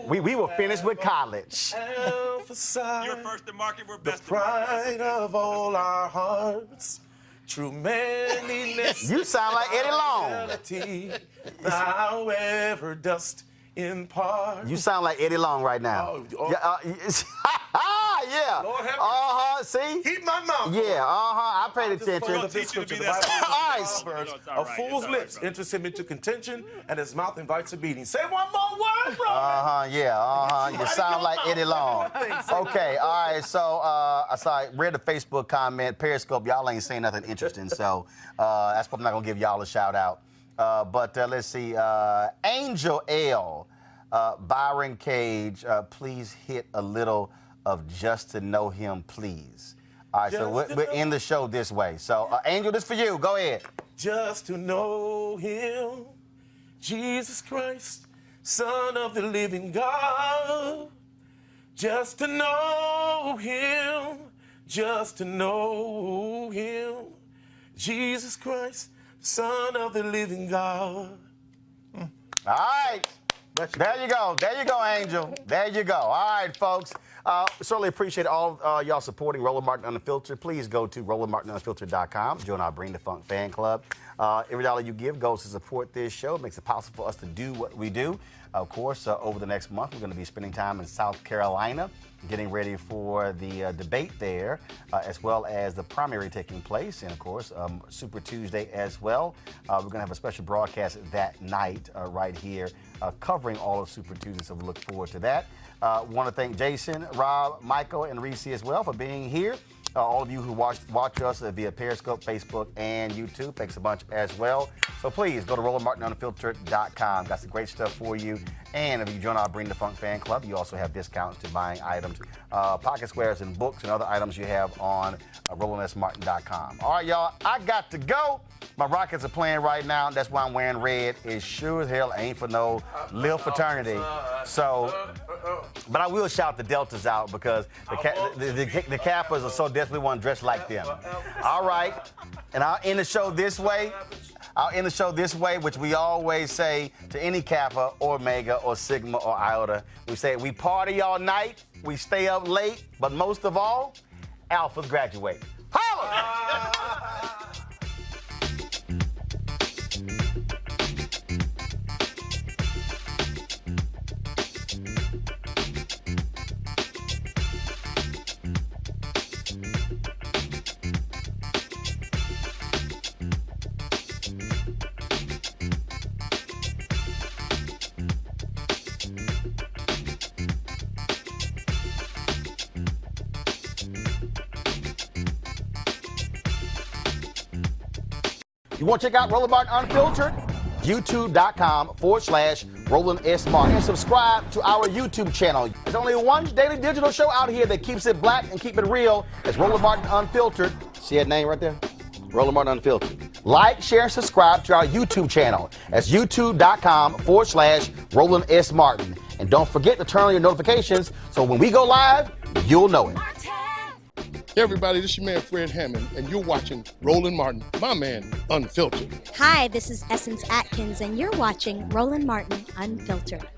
We were finished with college. Emphasize You're first to market, we're the best to market. pride of all our hearts. True manliness. You sound like Eddie Long. Reality, thou ever dost impart. You sound like Eddie Long right now. Yeah. Lord have mercy. See? Keep my mouth. Yeah, I paid attention. Of this scripture, the that Bible simple. says, It's all a right, fool's it's all right, lips brother. interest him into contention, and his mouth invites a beating. Say one more word, bro. You sound like Eddie Long. Okay, all right, so I read the Facebook comment, Periscope, y'all ain't saying nothing interesting, so that's why I'm not gonna give y'all a shout out. But let's see, Angel L, Byron Cage, please hit a little of Just to Know Him, please. All right, so we're in the show this way. So, Angel, this for you. Go ahead. Just to know him, Jesus Christ, Son of the living God. Just to know him, just to know him, Jesus Christ, Son of the living God. All right. There you go. There you go, Angel. There you go. All right, folks. Certainly appreciate all y'all supporting Roland Martin Unfiltered. Please go to RolandMartinUnfiltered.com. Join our Bring the Funk fan club. Every dollar you give goes to support this show. It makes it possible for us to do what we do. Of course, over the next month, we're going to be spending time in South Carolina, getting ready for the debate there, as well as the primary taking place, and of course, Super Tuesday as well. We're going to have a special broadcast that night right here, covering all of Super Tuesday, so we look forward to that. Want to thank Jason, Rob, Michael, and Reese as well for being here. All of you who watch us via Periscope, Facebook, and YouTube, thanks a bunch as well. So please go to RolandMartinUnfiltered.com. Got some great stuff for you. And if you join our Bring the Funk fan club, you also have discounts to buying items, pocket squares and books and other items you have on RolandSMartin.com. All right, y'all, I got to go. My Rockets are playing right now. That's why I'm wearing red. It sure as hell ain't for no little fraternity. So, but I will shout the Deltas out because the Kappas are so desperately want to dress like them. All right, and I'll end the show this way. Which we always say to any Kappa or Omega or Sigma or Iota. We say we party all night, we stay up late, but most of all, Alphas graduate. Holla! You want to check out Roland Martin Unfiltered? YouTube.com/Roland S. Martin. And subscribe to our YouTube channel. There's only one daily digital show out here that keeps it black and keep it real. It's Roland Martin Unfiltered. See that name right there? Roland Martin Unfiltered. Like, share, and subscribe to our YouTube channel. That's YouTube.com/Roland S. Martin. And don't forget to turn on your notifications so when we go live, you'll know it. Hey everybody, this is your man Fred Hammond, and you're watching Roland Martin, my man, Unfiltered. Hi, this is Essence Atkins, and you're watching Roland Martin Unfiltered.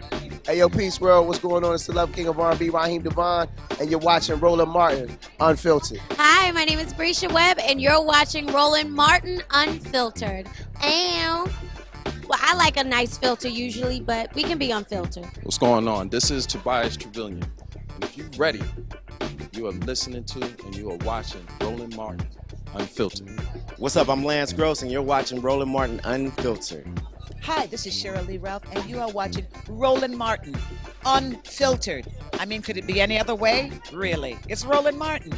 Hey, yo, Peace World, what's going on? It's the Love King of R&B, Raheem Devon, and you're watching Roland Martin Unfiltered. Hi, my name is Brescia Webb, and you're watching Roland Martin Unfiltered. Ow. Well, I like a nice filter usually, but we can be unfiltered. What's going on? This is Tobias Trevelyan, and if you're ready, you are listening to and you are watching Roland Martin Unfiltered. What's up? I'm Lance Gross, and you're watching Roland Martin Unfiltered. Hi, this is Cheryl Lee Ralph, and you are watching Roland Martin Unfiltered. I mean, could it be any other way? Really? It's Roland Martin.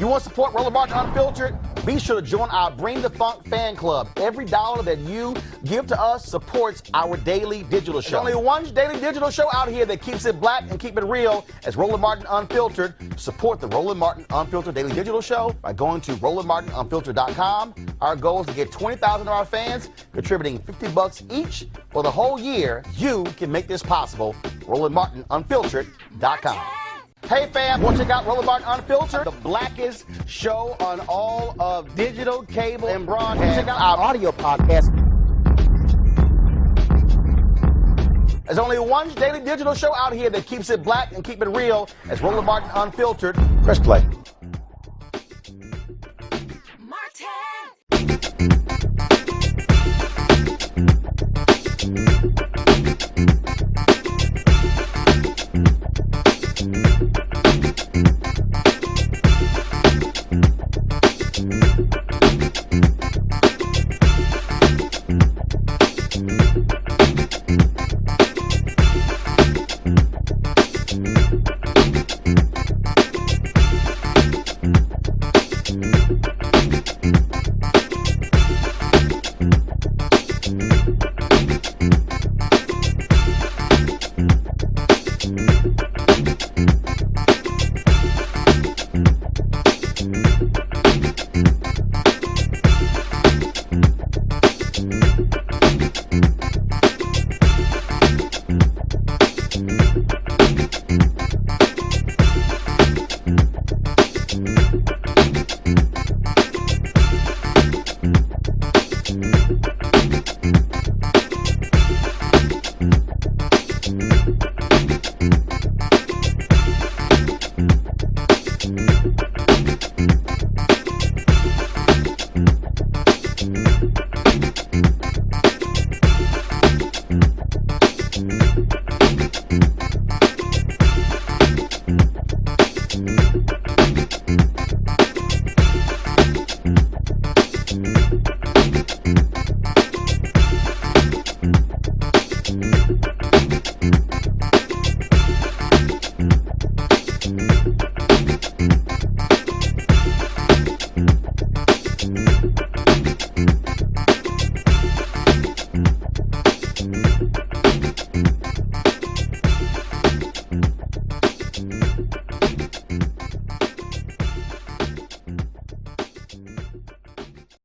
You want to support Roland Martin Unfiltered? Be sure to join our Bring the Funk fan club. Every dollar that you give to us supports our daily digital show. There's only one daily digital show out here that keeps it black and keep it real as Roland Martin Unfiltered. Support the Roland Martin Unfiltered daily digital show by going to RolandMartinUnfiltered.com. Our goal is to get 20,000 of our fans contributing $50 each for the whole year. You can make this possible. RolandMartinUnfiltered.com. Hey fam, want to check out Roland Martin Unfiltered, the blackest show on all of digital, cable, and broadcast. Check out our audio podcast. There's only one daily digital show out here that keeps it black and keep it real as Roland Martin Unfiltered. Press play.